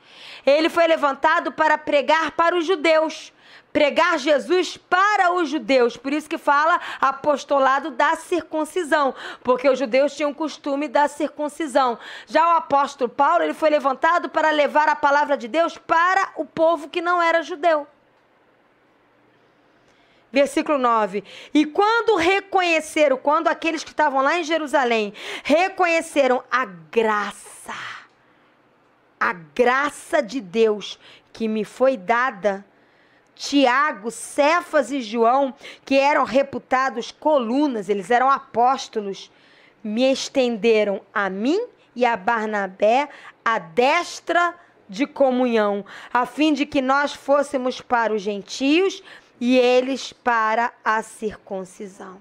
ele foi levantado para pregar para os judeus, pregar Jesus para os judeus. Por isso que fala apostolado da circuncisão, porque os judeus tinham o costume da circuncisão. Já o apóstolo Paulo, ele foi levantado para levar a palavra de Deus para o povo que não era judeu. Versículo 9. E quando aqueles que estavam lá em Jerusalém reconheceram a graça de Deus que me foi dada, Tiago, Cefas e João, que eram reputados colunas, eles eram apóstolos, me estenderam a mim e a Barnabé a destra de comunhão, a fim de que nós fôssemos para os gentios e eles para a circuncisão.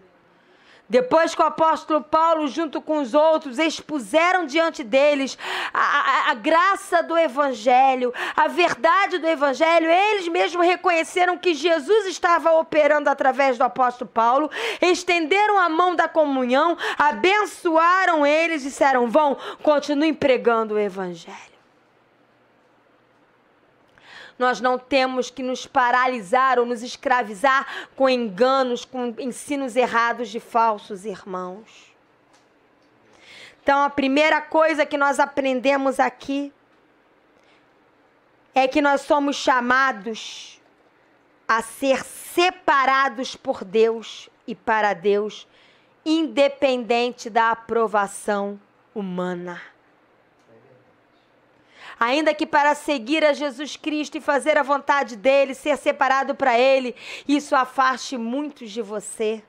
Depois que o apóstolo Paulo, junto com os outros, expuseram diante deles a graça do Evangelho, a verdade do Evangelho, eles mesmos reconheceram que Jesus estava operando através do apóstolo Paulo, estenderam a mão da comunhão, abençoaram eles e disseram, vão, continuem pregando o Evangelho. Nós não temos que nos paralisar ou nos escravizar com enganos, com ensinos errados de falsos irmãos. Então, a primeira coisa que nós aprendemos aqui é que nós somos chamados a ser separados por Deus e para Deus, independente da aprovação humana. Ainda que para seguir a Jesus Cristo e fazer a vontade dele, ser separado para ele, isso afaste muitos de você.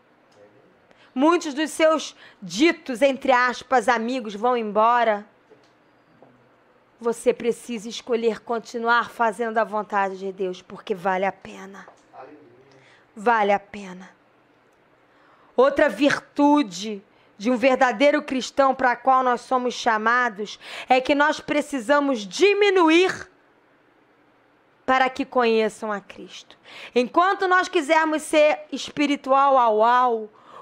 Muitos dos seus ditos, entre aspas, amigos vão embora. Você precisa escolher continuar fazendo a vontade de Deus, porque vale a pena. Vale a pena. Outra virtude de um verdadeiro cristão para a qual nós somos chamados, é que nós precisamos diminuir para que conheçam a Cristo. Enquanto nós quisermos ser espiritual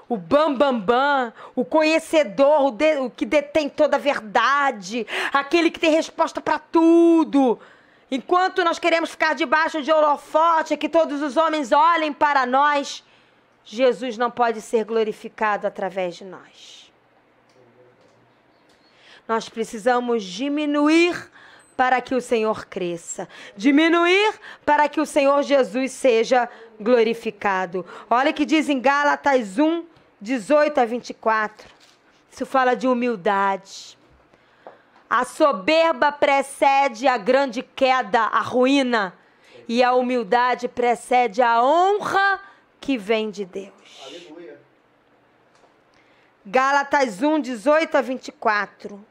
o bam, o conhecedor, o que detém toda a verdade, aquele que tem resposta para tudo, enquanto nós queremos ficar debaixo de holofote, que todos os homens olhem para nós, Jesus não pode ser glorificado através de nós. Nós precisamos diminuir para que o Senhor cresça. Diminuir para que o Senhor Jesus seja glorificado. Olha o que diz em Gálatas 1, 18 a 24. Isso fala de humildade. A soberba precede a grande queda, a ruína. E a humildade precede a honra que vem de Deus. Aleluia. Gálatas 1, 18 a 24.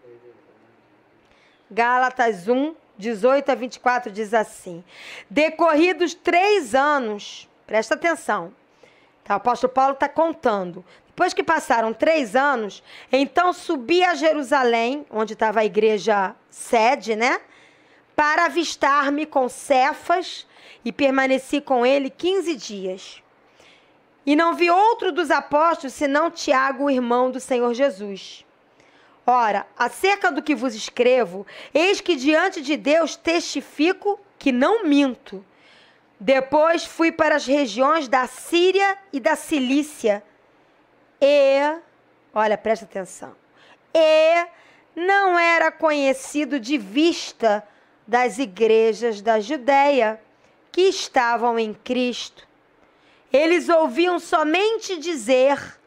Gálatas 1, 18 a 24 diz assim: decorridos 3 anos, presta atenção, tá, o apóstolo Paulo está contando. Depois que passaram 3 anos, então subi a Jerusalém, onde estava a igreja sede, né? Para avistar-me com Cefas, e permaneci com ele 15 dias. E não vi outro dos apóstolos, senão Tiago, o irmão do Senhor Jesus. Ora, acerca do que vos escrevo, eis que diante de Deus testifico que não minto. Depois fui para as regiões da Síria e da Cilícia. Olha, presta atenção. E não era conhecido de vista das igrejas da Judéia, que estavam em Cristo. Eles ouviam somente dizer: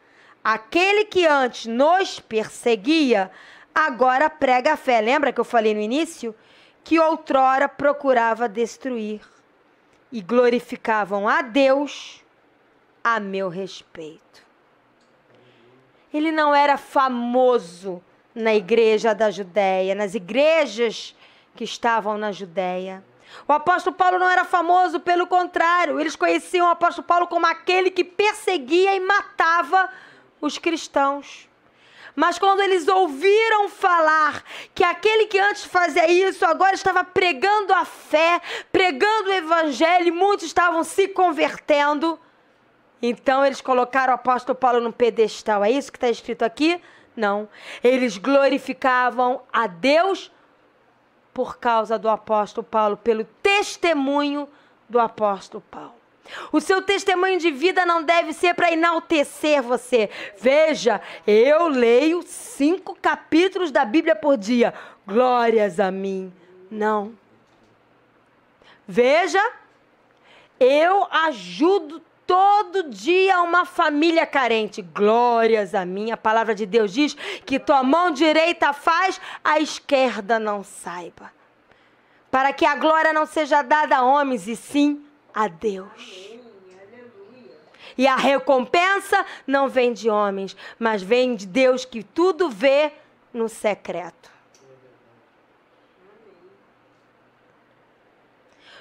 aquele que antes nos perseguia, agora prega a fé. Lembra que eu falei no início? Que outrora procurava destruir. E glorificavam a Deus a meu respeito. Ele não era famoso na igreja da Judéia, nas igrejas que estavam na Judéia. O apóstolo Paulo não era famoso, pelo contrário, eles conheciam o apóstolo Paulo como aquele que perseguia e matava os cristãos. Mas quando eles ouviram falar que aquele que antes fazia isso, agora estava pregando a fé, pregando o evangelho, e muitos estavam se convertendo, então eles colocaram o apóstolo Paulo num pedestal. É isso que está escrito aqui? Não. Eles glorificavam a Deus por causa do apóstolo Paulo, pelo testemunho do apóstolo Paulo. O seu testemunho de vida não deve ser para enaltecer você. Veja, eu leio 5 capítulos da Bíblia por dia. Glórias a mim. Não. Veja, eu ajudo todo dia uma família carente. Glórias a mim. A palavra de Deus diz que tua mão direita faz, a esquerda não saiba. Para que a glória não seja dada a homens, e sim a Deus. E a recompensa não vem de homens, mas vem de Deus, que tudo vê no secreto.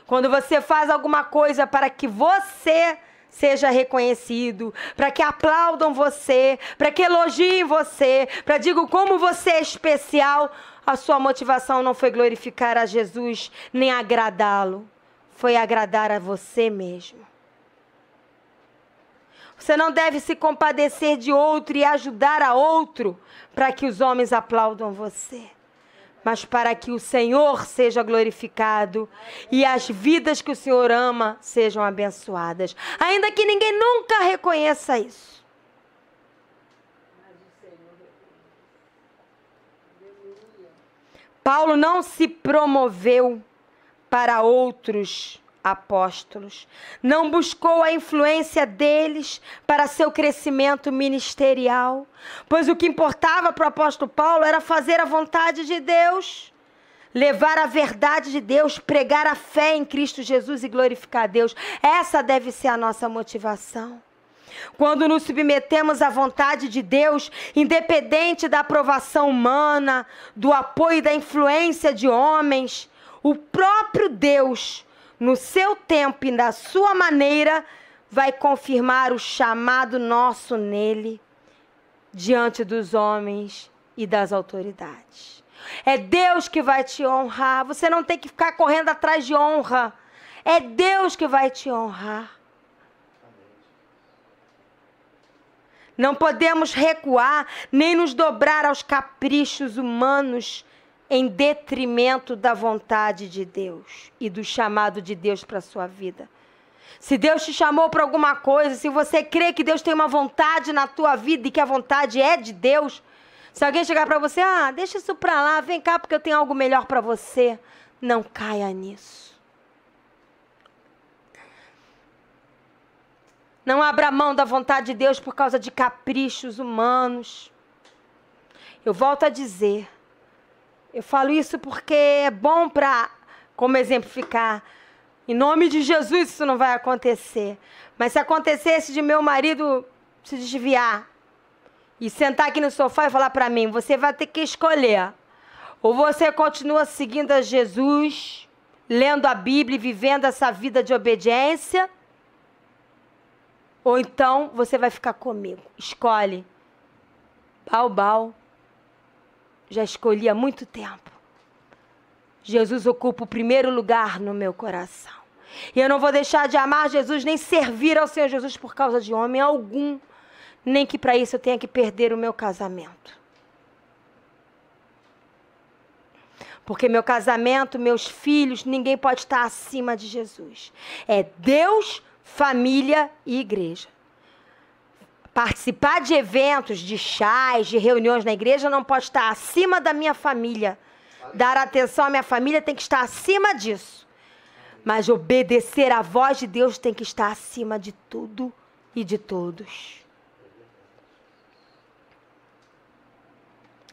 Quando você faz alguma coisa para que você seja reconhecido, para que aplaudam você, para que elogiem você, para digam como você é especial, a sua motivação não foi glorificar a Jesus, nem agradá-lo, foi agradar a você mesmo. Você não deve se compadecer de outro e ajudar a outro para que os homens aplaudam você, mas para que o Senhor seja glorificado e as vidas que o Senhor ama sejam abençoadas, ainda que ninguém nunca reconheça isso. Paulo não se promoveu para outros apóstolos, não buscou a influência deles para seu crescimento ministerial, pois o que importava para o apóstolo Paulo era fazer a vontade de Deus, levar a verdade de Deus, pregar a fé em Cristo Jesus e glorificar a Deus. Essa deve ser a nossa motivação. Quando nos submetemos à vontade de Deus, independente da aprovação humana, do apoio e da influência de homens, o próprio Deus, no seu tempo e na sua maneira, vai confirmar o chamado nosso nele, diante dos homens e das autoridades. É Deus que vai te honrar. Você não tem que ficar correndo atrás de honra. É Deus que vai te honrar. Não podemos recuar, nem nos dobrar aos caprichos humanos em detrimento da vontade de Deus e do chamado de Deus para a sua vida. Se Deus te chamou para alguma coisa, se você crê que Deus tem uma vontade na tua vida e que a vontade é de Deus, se alguém chegar para você, deixa isso para lá, vem cá porque eu tenho algo melhor para você, não caia nisso. Não abra mão da vontade de Deus por causa de caprichos humanos. Eu volto a dizer, Eu falo isso porque é bom para, como exemplificar. Em nome de Jesus isso não vai acontecer. Mas se acontecesse de meu marido se desviar e sentar aqui no sofá e falar para mim, você vai ter que escolher. Ou você continua seguindo a Jesus, lendo a Bíblia e vivendo essa vida de obediência, ou então você vai ficar comigo. Escolhe. Bau. Já escolhi há muito tempo. Jesus ocupa o primeiro lugar no meu coração. E eu não vou deixar de amar Jesus, nem servir ao Senhor Jesus por causa de homem algum. Nem que para isso eu tenha que perder o meu casamento. Porque meu casamento, meus filhos, ninguém pode estar acima de Jesus. É Deus, família e igreja. Participar de eventos, de chás, de reuniões na igreja não pode estar acima da minha família. Dar atenção à minha família tem que estar acima disso. Mas obedecer à voz de Deus tem que estar acima de tudo e de todos.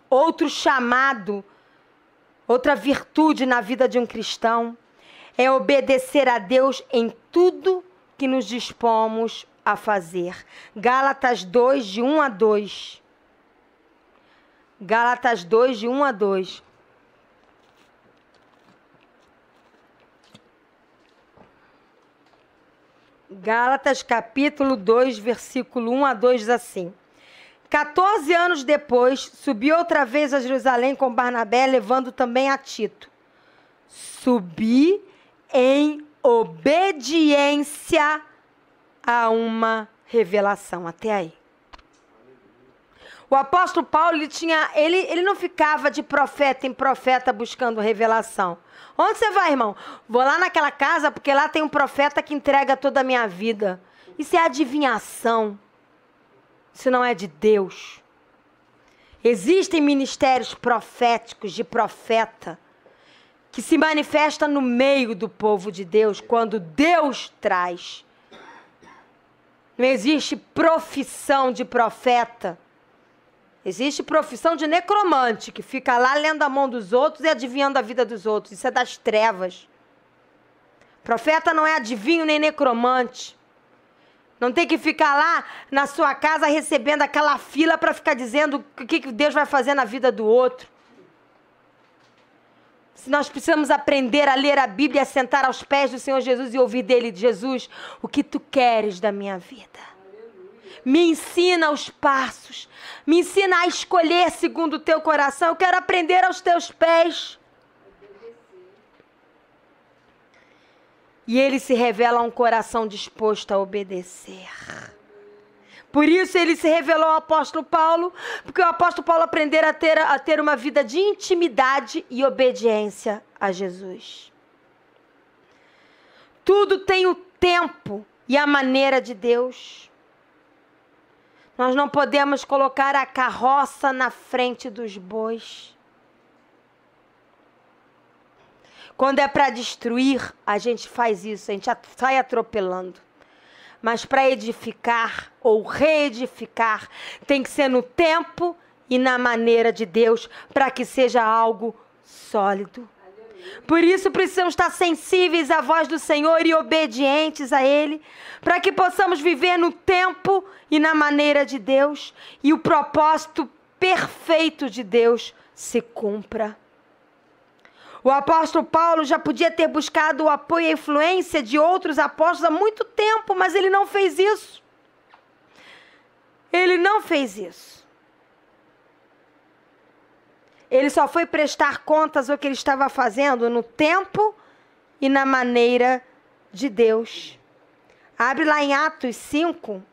Outro chamado, outra virtude na vida de um cristão é obedecer a Deus em tudo que nos dispomos a fazer. Gálatas 2, de 1 a 2. Gálatas 2, de 1 a 2. Gálatas capítulo 2, versículo 1 a 2 diz assim: 14 anos depois, subi outra vez a Jerusalém com Barnabé, levando também a Tito. Subi em obediência a uma revelação. Até aí. O apóstolo Paulo, ele não ficava de profeta em profeta buscando revelação. Onde você vai, irmão? Vou lá naquela casa porque lá tem um profeta que entrega toda a minha vida. Isso é adivinhação. Isso não é de Deus. Existem ministérios proféticos de profeta que se manifestam no meio do povo de Deus quando Deus traz. Não existe profissão de profeta. Existe profissão de necromante, que fica lá lendo a mão dos outros e adivinhando a vida dos outros. Isso é das trevas. Profeta não é adivinho nem necromante. Não tem que ficar lá na sua casa recebendo aquela fila para ficar dizendo o que Deus vai fazer na vida do outro. Se nós precisamos aprender a ler a Bíblia, a sentar aos pés do Senhor Jesus e ouvir dele: Jesus, o que tu queres da minha vida? Me ensina os passos. Me ensina a escolher segundo o teu coração. Eu quero aprender aos teus pés. E ele se revela um coração disposto a obedecer. Por isso ele se revelou ao apóstolo Paulo, porque o apóstolo Paulo aprendeu a ter uma vida de intimidade e obediência a Jesus. Tudo tem o tempo e a maneira de Deus. Nós não podemos colocar a carroça na frente dos bois. Quando é para destruir, a gente faz isso, a gente sai atropelando. Mas para edificar ou reedificar, tem que ser no tempo e na maneira de Deus, para que seja algo sólido. Por isso precisamos estar sensíveis à voz do Senhor e obedientes a Ele, para que possamos viver no tempo e na maneira de Deus, e o propósito perfeito de Deus se cumpra. O apóstolo Paulo já podia ter buscado o apoio e a influência de outros apóstolos há muito tempo, mas ele não fez isso. Ele não fez isso. Ele só foi prestar contas ao que ele estava fazendo no tempo e na maneira de Deus. Abre lá em Atos 5.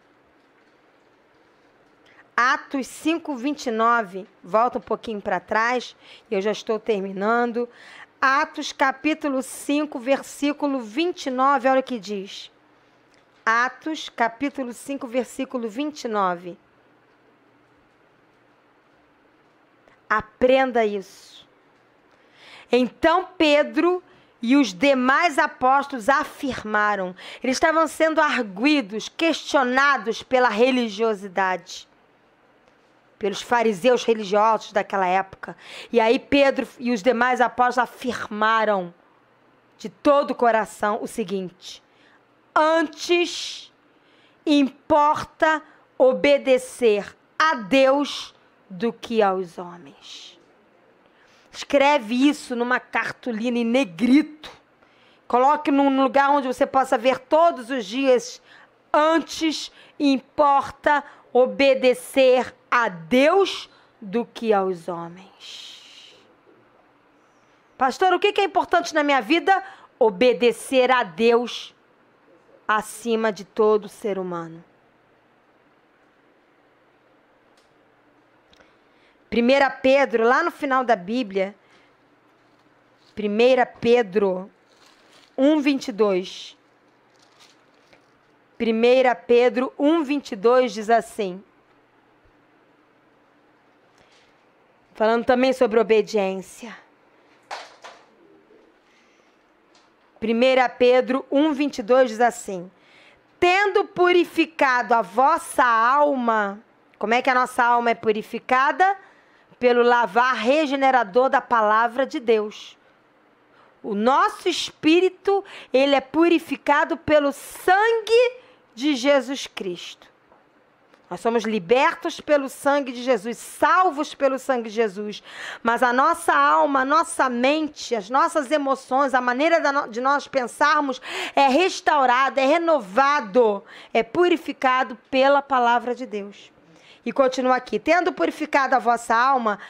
Atos 5, 29. Volta um pouquinho para trás. Eu já estou terminando. Atos capítulo 5, versículo 29. Olha o que diz. Atos capítulo 5, versículo 29. Aprenda isso. Então Pedro e os demais apóstolos afirmaram. Eles estavam sendo arguidos, questionados pela religiosidade. pelos fariseus religiosos daquela época. E aí Pedro e os demais apóstolos afirmaram de todo o coração o seguinte: antes importa obedecer a Deus do que aos homens. Escreve isso numa cartolina em negrito. Coloque num lugar onde você possa ver todos os dias. Antes importa obedecer a Deus do que aos homens. Pastor, o que é importante na minha vida? Obedecer a Deus acima de todo ser humano. 1 Pedro, lá no final da Bíblia, 1 Pedro 1:22. 1 Pedro 1:22 diz assim, falando também sobre obediência. 1 Pedro 1:22 diz assim: tendo purificado a vossa alma. Como é que a nossa alma é purificada? Pelo lavar regenerador da palavra de Deus. O nosso espírito, ele é purificado pelo sangue de Jesus Cristo. Nós somos libertos pelo sangue de Jesus, salvos pelo sangue de Jesus. Mas a nossa alma, a nossa mente, as nossas emoções, a maneira de nós pensarmos é restaurado, é renovado, é purificado pela palavra de Deus. E continua aqui: tendo purificado a vossa alma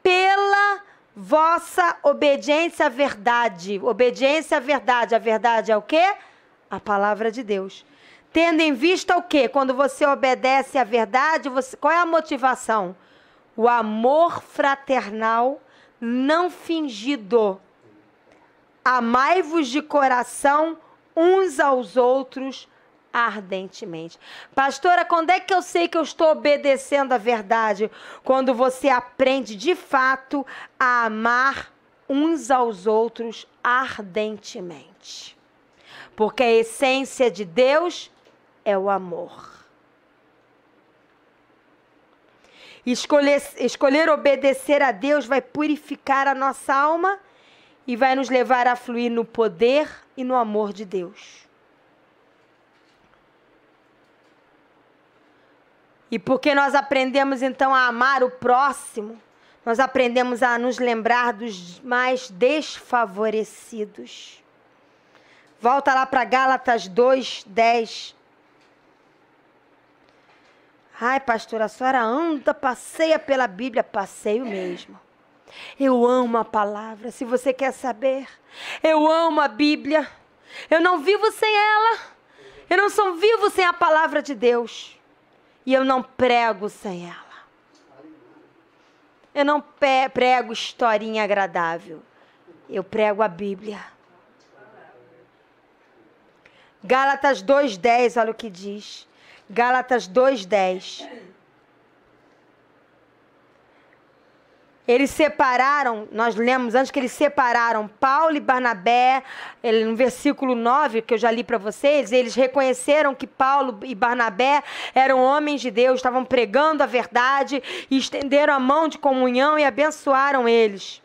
pela vossa obediência à verdade. Obediência à verdade. A verdade é o quê? A palavra de Deus. Tendo em vista o quê? Quando você obedece à verdade, qual é a motivação? O amor fraternal não fingido. Amai-vos de coração uns aos outros ardentemente. Pastora, quando é que eu sei que eu estou obedecendo à verdade? Quando você aprende de fato a amar uns aos outros ardentemente. Porque a essência de Deus é o amor. Escolher obedecer a Deus vai purificar a nossa alma e vai nos levar a fluir no poder e no amor de Deus. E porque nós aprendemos então a amar o próximo, nós aprendemos a nos lembrar dos mais desfavorecidos. Volta lá para Gálatas 2:10. Ai, pastora, a senhora anda, passeia pela Bíblia. Passeio mesmo. Eu amo a palavra, se você quer saber. Eu amo a Bíblia. Eu não vivo sem ela. Eu não sou vivo sem a palavra de Deus. E eu não prego sem ela. Eu não prego historinha agradável. Eu prego a Bíblia. Gálatas 2:10, olha o que diz. Gálatas 2:10. Eles separaram, nós lemos antes que eles separaram Paulo e Barnabé, no versículo 9, que eu já li para vocês, eles reconheceram que Paulo e Barnabé eram homens de Deus, estavam pregando a verdade, e estenderam a mão de comunhão e abençoaram eles.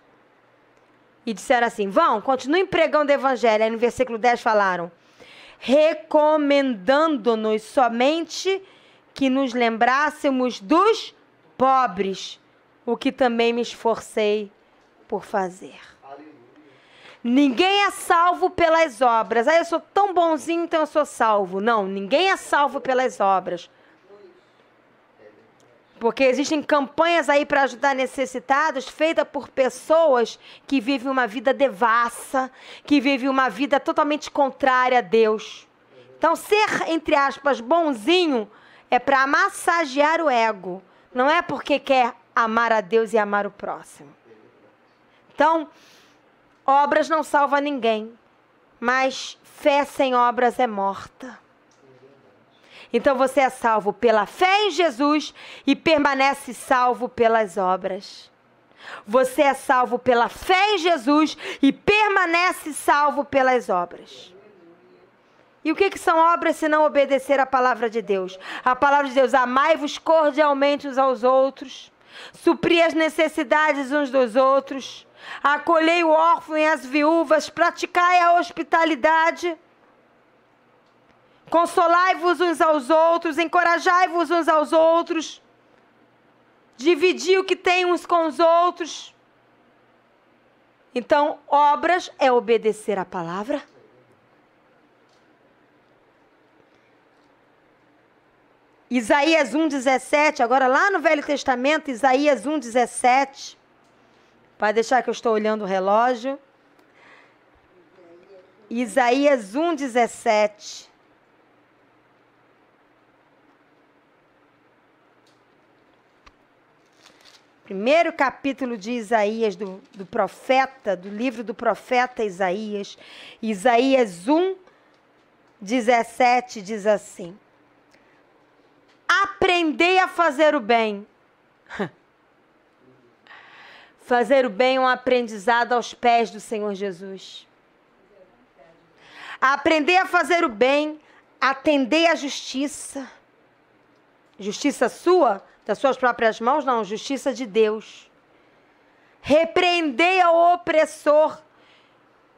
E disseram assim: vão, continuem pregando o evangelho. Aí no versículo 10 falaram: recomendando-nos somente que nos lembrássemos dos pobres, o que também me esforcei por fazer. Aleluia. Ninguém é salvo pelas obras. Eu sou tão bonzinho, então eu sou salvo. Não, ninguém é salvo pelas obras. Porque existem campanhas aí para ajudar necessitados, feitas por pessoas que vivem uma vida devassa, que vivem uma vida totalmente contrária a Deus. Então, ser, entre aspas, bonzinho é para massagear o ego. Não é porque quer amar a Deus e amar o próximo. Então, obras não salvam ninguém, mas fé sem obras é morta. Então você é salvo pela fé em Jesus e permanece salvo pelas obras. Você é salvo pela fé em Jesus e permanece salvo pelas obras. E o que são obras se não obedecer à palavra de Deus? A palavra de Deus: amai-vos cordialmente uns aos outros, supri as necessidades uns dos outros, acolhei o órfão e as viúvas, praticai a hospitalidade, consolai-vos uns aos outros, encorajai-vos uns aos outros, dividi o que tem uns com os outros. Então, obras é obedecer à palavra. Isaías 1,17, agora lá no Velho Testamento, Isaías 1,17. Pode deixar que eu estou olhando o relógio. Isaías 1,17. Primeiro capítulo de Isaías, do profeta, do livro do profeta Isaías. Isaías 1,17 diz assim: aprendei a fazer o bem. Fazer o bem é um aprendizado aos pés do Senhor Jesus. Aprendei a fazer o bem, atendei à justiça. Justiça sua, das suas próprias mãos? Não, justiça de Deus. Repreendei ao opressor.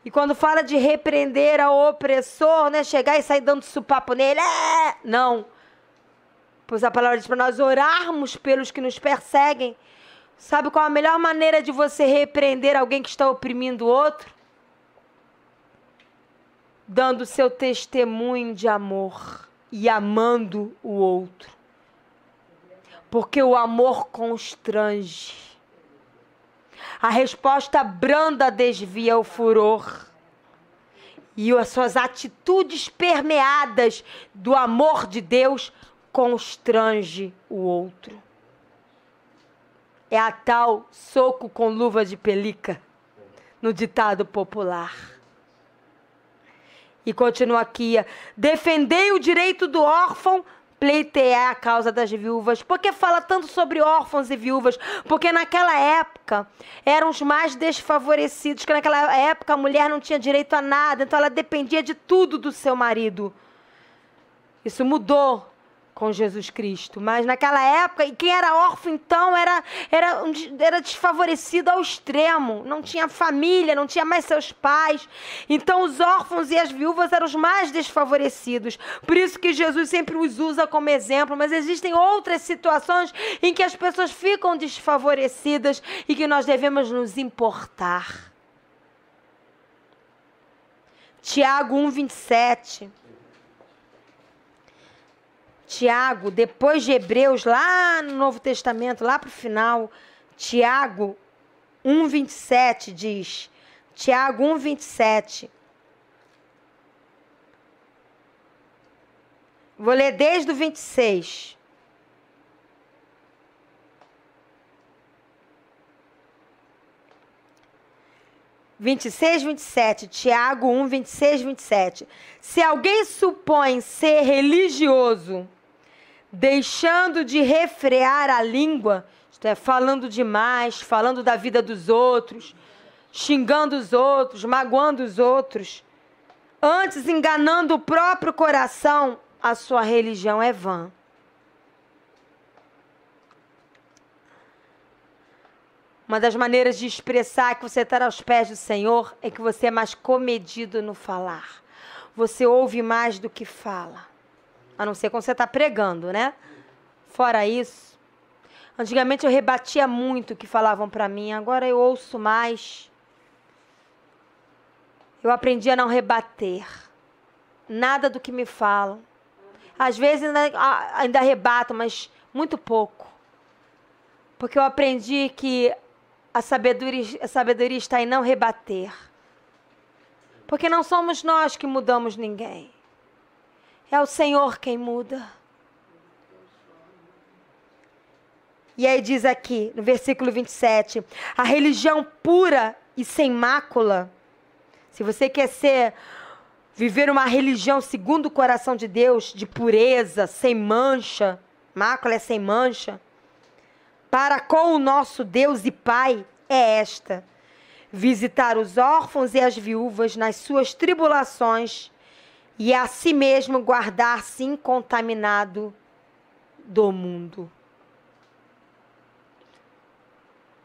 E quando fala de repreender ao opressor, não é chegar e sair dando supapo nele. Não. Pois a palavra diz para nós orarmos pelos que nos perseguem. Sabe qual a melhor maneira de você repreender alguém que está oprimindo o outro? Dando seu testemunho de amor e amando o outro. Porque o amor constrange. A resposta branda desvia o furor. E as suas atitudes permeadas do amor de Deus constrange o outro. É a tal soco com luva de pelica, no ditado popular. E continua aqui: defendei o direito do órfão, pleitear a causa das viúvas. Por que fala tanto sobre órfãos e viúvas? Porque naquela época eram os mais desfavorecidos, que naquela época a mulher não tinha direito a nada, então ela dependia de tudo do seu marido. Isso mudou com Jesus Cristo, mas naquela época, e quem era órfão então era desfavorecido ao extremo, não tinha família, não tinha mais seus pais, então os órfãos e as viúvas eram os mais desfavorecidos, por isso que Jesus sempre os usa como exemplo, mas existem outras situações em que as pessoas ficam desfavorecidas e que nós devemos nos importar. Tiago 1,27. Tiago, depois de Hebreus, lá no Novo Testamento, lá para o final, Tiago 1,27 diz, Tiago 1,27. Vou ler desde o 26. Tiago 1, 26, 27. Se alguém supõe ser religioso, deixando de refrear a língua, isto é, falando demais, falando da vida dos outros, xingando os outros, magoando os outros, antes enganando o próprio coração, a sua religião é vã. Uma das maneiras de expressar que você está aos pés do Senhor é que você é mais comedido no falar. Você ouve mais do que fala. A não ser quando você está pregando, né? Fora isso, antigamente eu rebatia muito o que falavam para mim, agora eu ouço mais. Eu aprendi a não rebater nada do que me falam. Às vezes ainda rebato, mas muito pouco. Porque eu aprendi que a sabedoria está em não rebater. Porque não somos nós que mudamos ninguém. É o Senhor quem muda. E aí diz aqui, no versículo 27, a religião pura e sem mácula, se você quer viver uma religião segundo o coração de Deus, de pureza, sem mancha, mácula é sem mancha, para com o nosso Deus e Pai é esta: visitar os órfãos e as viúvas nas suas tribulações, e a si mesmo guardar-se incontaminado do mundo.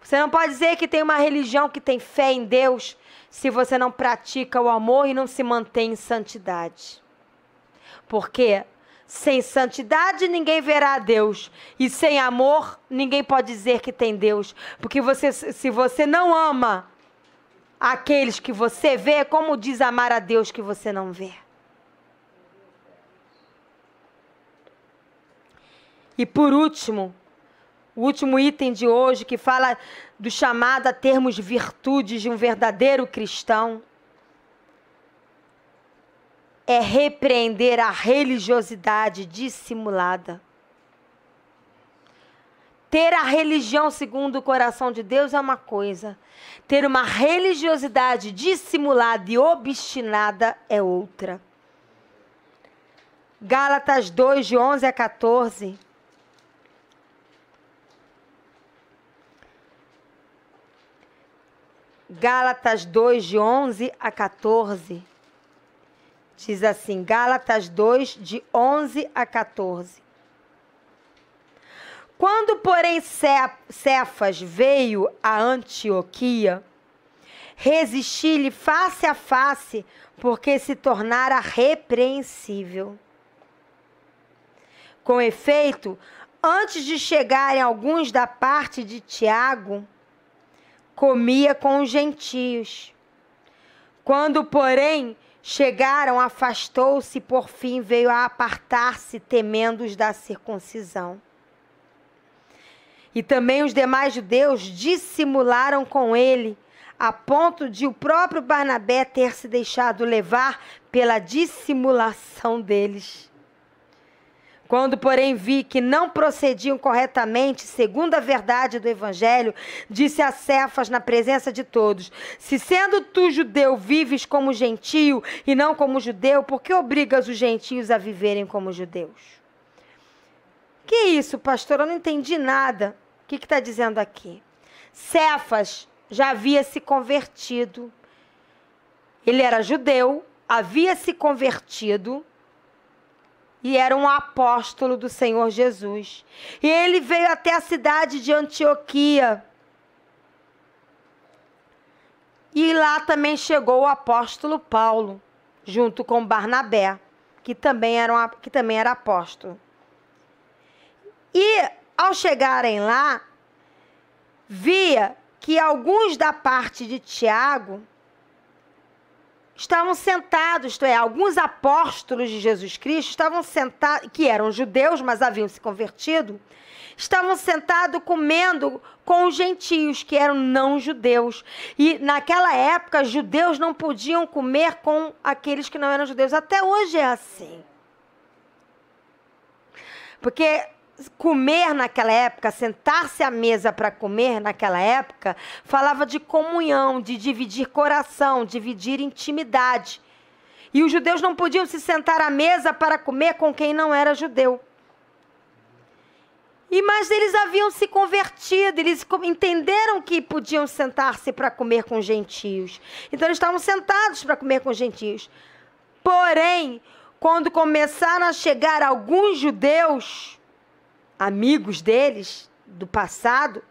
Você não pode dizer que tem uma religião que tem fé em Deus se você não pratica o amor e não se mantém em santidade. Porque sem santidade ninguém verá a Deus. E sem amor ninguém pode dizer que tem Deus. Porque se você não ama aqueles que você vê, como diz amar a Deus que você não vê? E por último, o último item de hoje, que fala do chamado a termos virtudes de um verdadeiro cristão, é repreender a religiosidade dissimulada. Ter a religião segundo o coração de Deus é uma coisa. Ter uma religiosidade dissimulada e obstinada é outra. Gálatas 2, de 11 a 14. Gálatas 2, de 11 a 14, diz assim, Gálatas 2, de 11 a 14. Quando, porém, Cefas veio a Antioquia, resisti-lhe face a face, porque se tornara repreensível. Com efeito, antes de chegarem alguns da parte de Tiago, comia com os gentios. Quando, porém, chegaram, afastou-se e por fim veio a apartar-se, temendo os da circuncisão. E também os demais judeus dissimularam com ele, a ponto de o próprio Barnabé ter se deixado levar pela dissimulação deles. Quando, porém, vi que não procediam corretamente, segundo a verdade do Evangelho, disse a Cefas na presença de todos: se sendo tu judeu vives como gentio e não como judeu, por que obrigas os gentios a viverem como judeus? Que isso, pastor? Eu não entendi nada. O que está dizendo aqui? Cefas já havia se convertido. Ele era judeu, havia se convertido e era um apóstolo do Senhor Jesus. E ele veio até a cidade de Antioquia. E lá também chegou o apóstolo Paulo, junto com Barnabé, que também era apóstolo. E ao chegarem lá, via que alguns da parte de Tiago estavam sentados, isto é, alguns apóstolos de Jesus Cristo estavam sentados, que eram judeus, mas haviam se convertido, estavam sentados comendo com os gentios, que eram não judeus. E naquela época, judeus não podiam comer com aqueles que não eram judeus. Até hoje é assim. Porque comer naquela época, sentar-se à mesa para comer naquela época, falava de comunhão, de dividir coração, dividir intimidade. E os judeus não podiam se sentar à mesa para comer com quem não era judeu. Mas eles haviam se convertido, eles entenderam que podiam sentar-se para comer com gentios. Então eles estavam sentados para comer com gentios. Porém, quando começaram a chegar alguns judeus, amigos deles, do passado,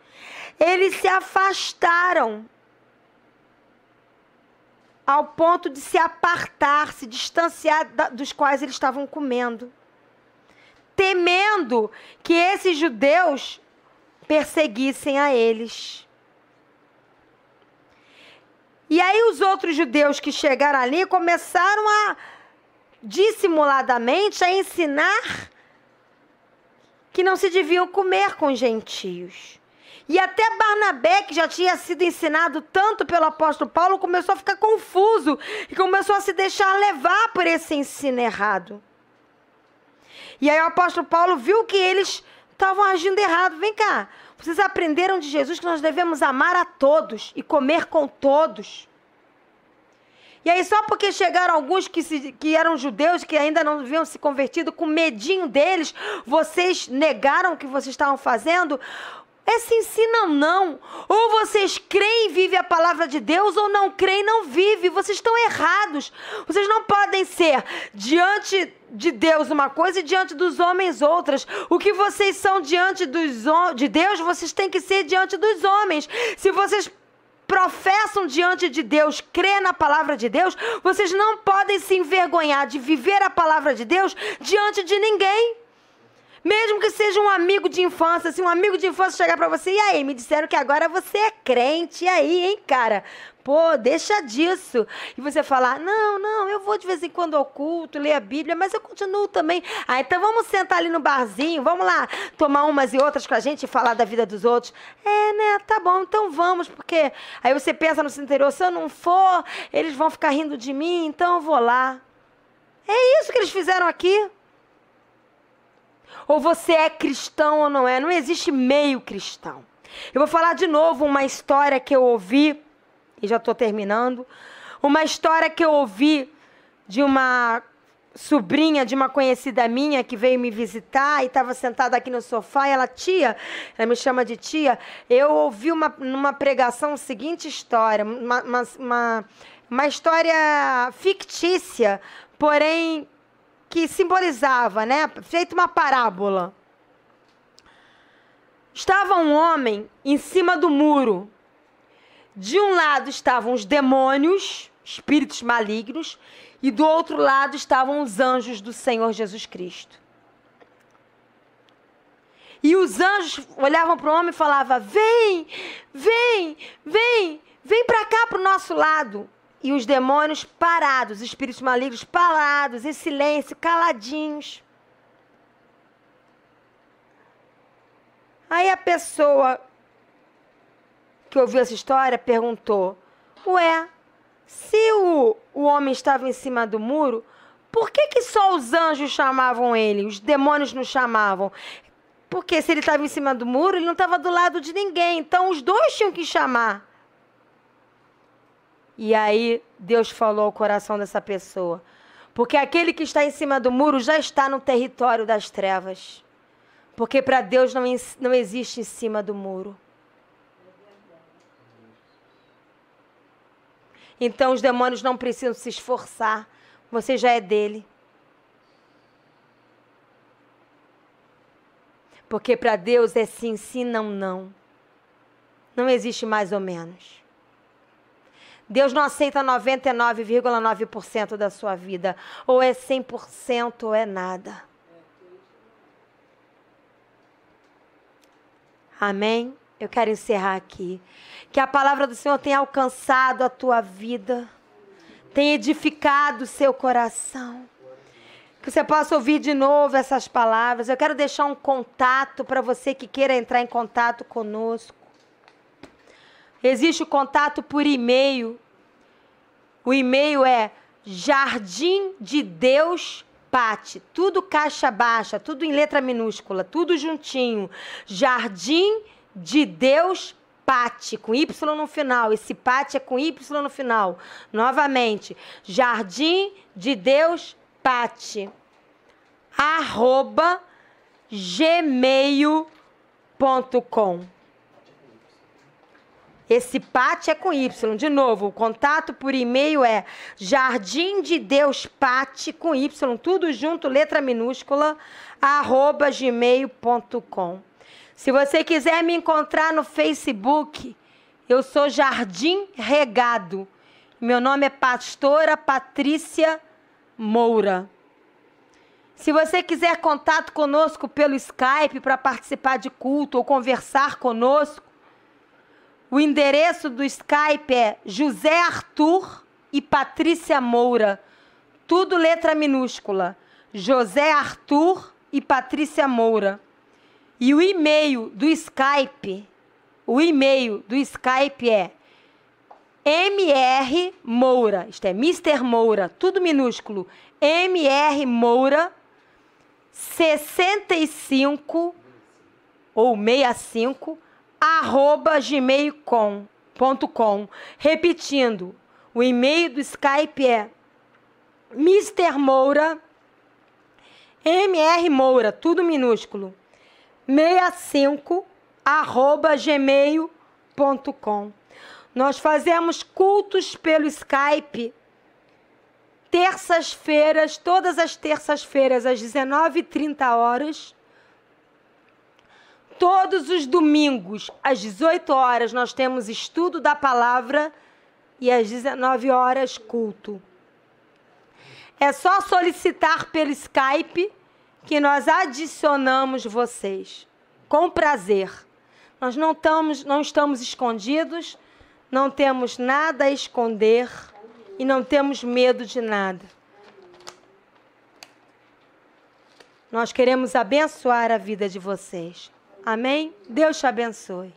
eles se afastaram ao ponto de se apartar, se distanciar dos quais eles estavam comendo, temendo que esses judeus perseguissem a eles. E aí os outros judeus que chegaram ali começaram a, dissimuladamente, a ensinar que não se deviam comer com gentios. E até Barnabé, que já tinha sido ensinado tanto pelo apóstolo Paulo, começou a ficar confuso e começou a se deixar levar por esse ensino errado. E aí o apóstolo Paulo viu que eles estavam agindo errado. Vem cá, vocês aprenderam de Jesus que nós devemos amar a todos e comer com todos. E aí só porque chegaram alguns que eram judeus, que ainda não haviam se convertido, com medinho deles, vocês negaram o que vocês estavam fazendo? É sim, sim, não, não. Ou vocês creem e vivem a palavra de Deus, ou não creem e não vivem. Vocês estão errados. Vocês não podem ser diante de Deus uma coisa e diante dos homens outras. O que vocês são diante de Deus, vocês têm que ser diante dos homens. Se vocês professam diante de Deus, crê na palavra de Deus, vocês não podem se envergonhar de viver a palavra de Deus diante de ninguém. Mesmo que seja um amigo de infância, se um amigo de infância chegar pra você, e aí, me disseram que agora você é crente, e aí, hein, cara? Pô, deixa disso. E você falar, não, eu vou de vez em quando ao culto, ler a Bíblia, mas eu continuo também. Ah, então vamos sentar ali no barzinho, vamos lá tomar umas e outras com a gente e falar da vida dos outros. É, né, tá bom, então vamos, porque aí você pensa no seu interior, se eu não for, eles vão ficar rindo de mim, então eu vou lá. É isso que eles fizeram aqui. Ou você é cristão ou não é. Não existe meio cristão. Eu vou falar de novo uma história que eu ouvi, e já estou terminando. Uma história que eu ouvi de uma sobrinha de uma conhecida minha que veio me visitar e estava sentada aqui no sofá. E ela me chama de tia. Eu ouvi numa pregação a seguinte história, uma história fictícia, porém que simbolizava, né? Feito uma parábola. Estava um homem em cima do muro. De um lado estavam os demônios, espíritos malignos, e do outro lado estavam os anjos do Senhor Jesus Cristo. E os anjos olhavam para o homem e falavam, vem para cá, para o nosso lado. E os demônios parados, os espíritos malignos parados, em silêncio, caladinhos. Aí a pessoa que ouviu essa história perguntou, ué, se o homem estava em cima do muro, por que só os anjos chamavam ele, os demônios não chamavam? Porque se ele estava em cima do muro, ele não estava do lado de ninguém, então os dois tinham que chamar. E aí Deus falou ao coração dessa pessoa, porque aquele que está em cima do muro já está no território das trevas. Porque para Deus não existe em cima do muro. Então os demônios não precisam se esforçar. Você já é dele. Porque para Deus é sim, sim, não, não. Não existe mais ou menos. Deus não aceita 99,9% da sua vida. Ou é 100% ou é nada. Amém? Eu quero encerrar aqui. Que a palavra do Senhor tenha alcançado a tua vida. Tenha edificado o seu coração. Que você possa ouvir de novo essas palavras. Eu quero deixar um contato para você que queira entrar em contato conosco. Existe o contato por e-mail. O e-mail é Jardim de Deus Pati. Tudo caixa baixa, tudo em letra minúscula, tudo juntinho. Jardim de Deus Pati, com Y no final. Esse Pati é com Y no final. Novamente, Jardim de Deus Pati. @gmail.com. Esse Pati é com Y. De novo, o contato por e-mail é Jardim de Deus Pati, com Y, tudo junto, letra minúscula, @gmail.com. Se você quiser me encontrar no Facebook, eu sou Jardim Regado. Meu nome é Pastora Patrícia Moura. Se você quiser contato conosco pelo Skype para participar de culto ou conversar conosco, o endereço do Skype é José Arthur e Patrícia Moura. Tudo letra minúscula. José Arthur e Patrícia Moura. E o e-mail do Skype, é MR Moura. Isto é Mr. Moura, tudo minúsculo. MR Moura 65 ou 65 @gmail.com. Repetindo, o e-mail do Skype é Mr. Moura, MR Moura, tudo minúsculo, 65 @gmail.com. Nós fazemos cultos pelo Skype, terças-feiras, todas as terças-feiras, às 19h30. Todos os domingos, às 18 horas, nós temos estudo da palavra e às 19 horas, culto. É só solicitar pelo Skype que nós adicionamos vocês. Com prazer. Nós não estamos escondidos, não temos nada a esconder e não temos medo de nada. Nós queremos abençoar a vida de vocês. Amém? Deus te abençoe.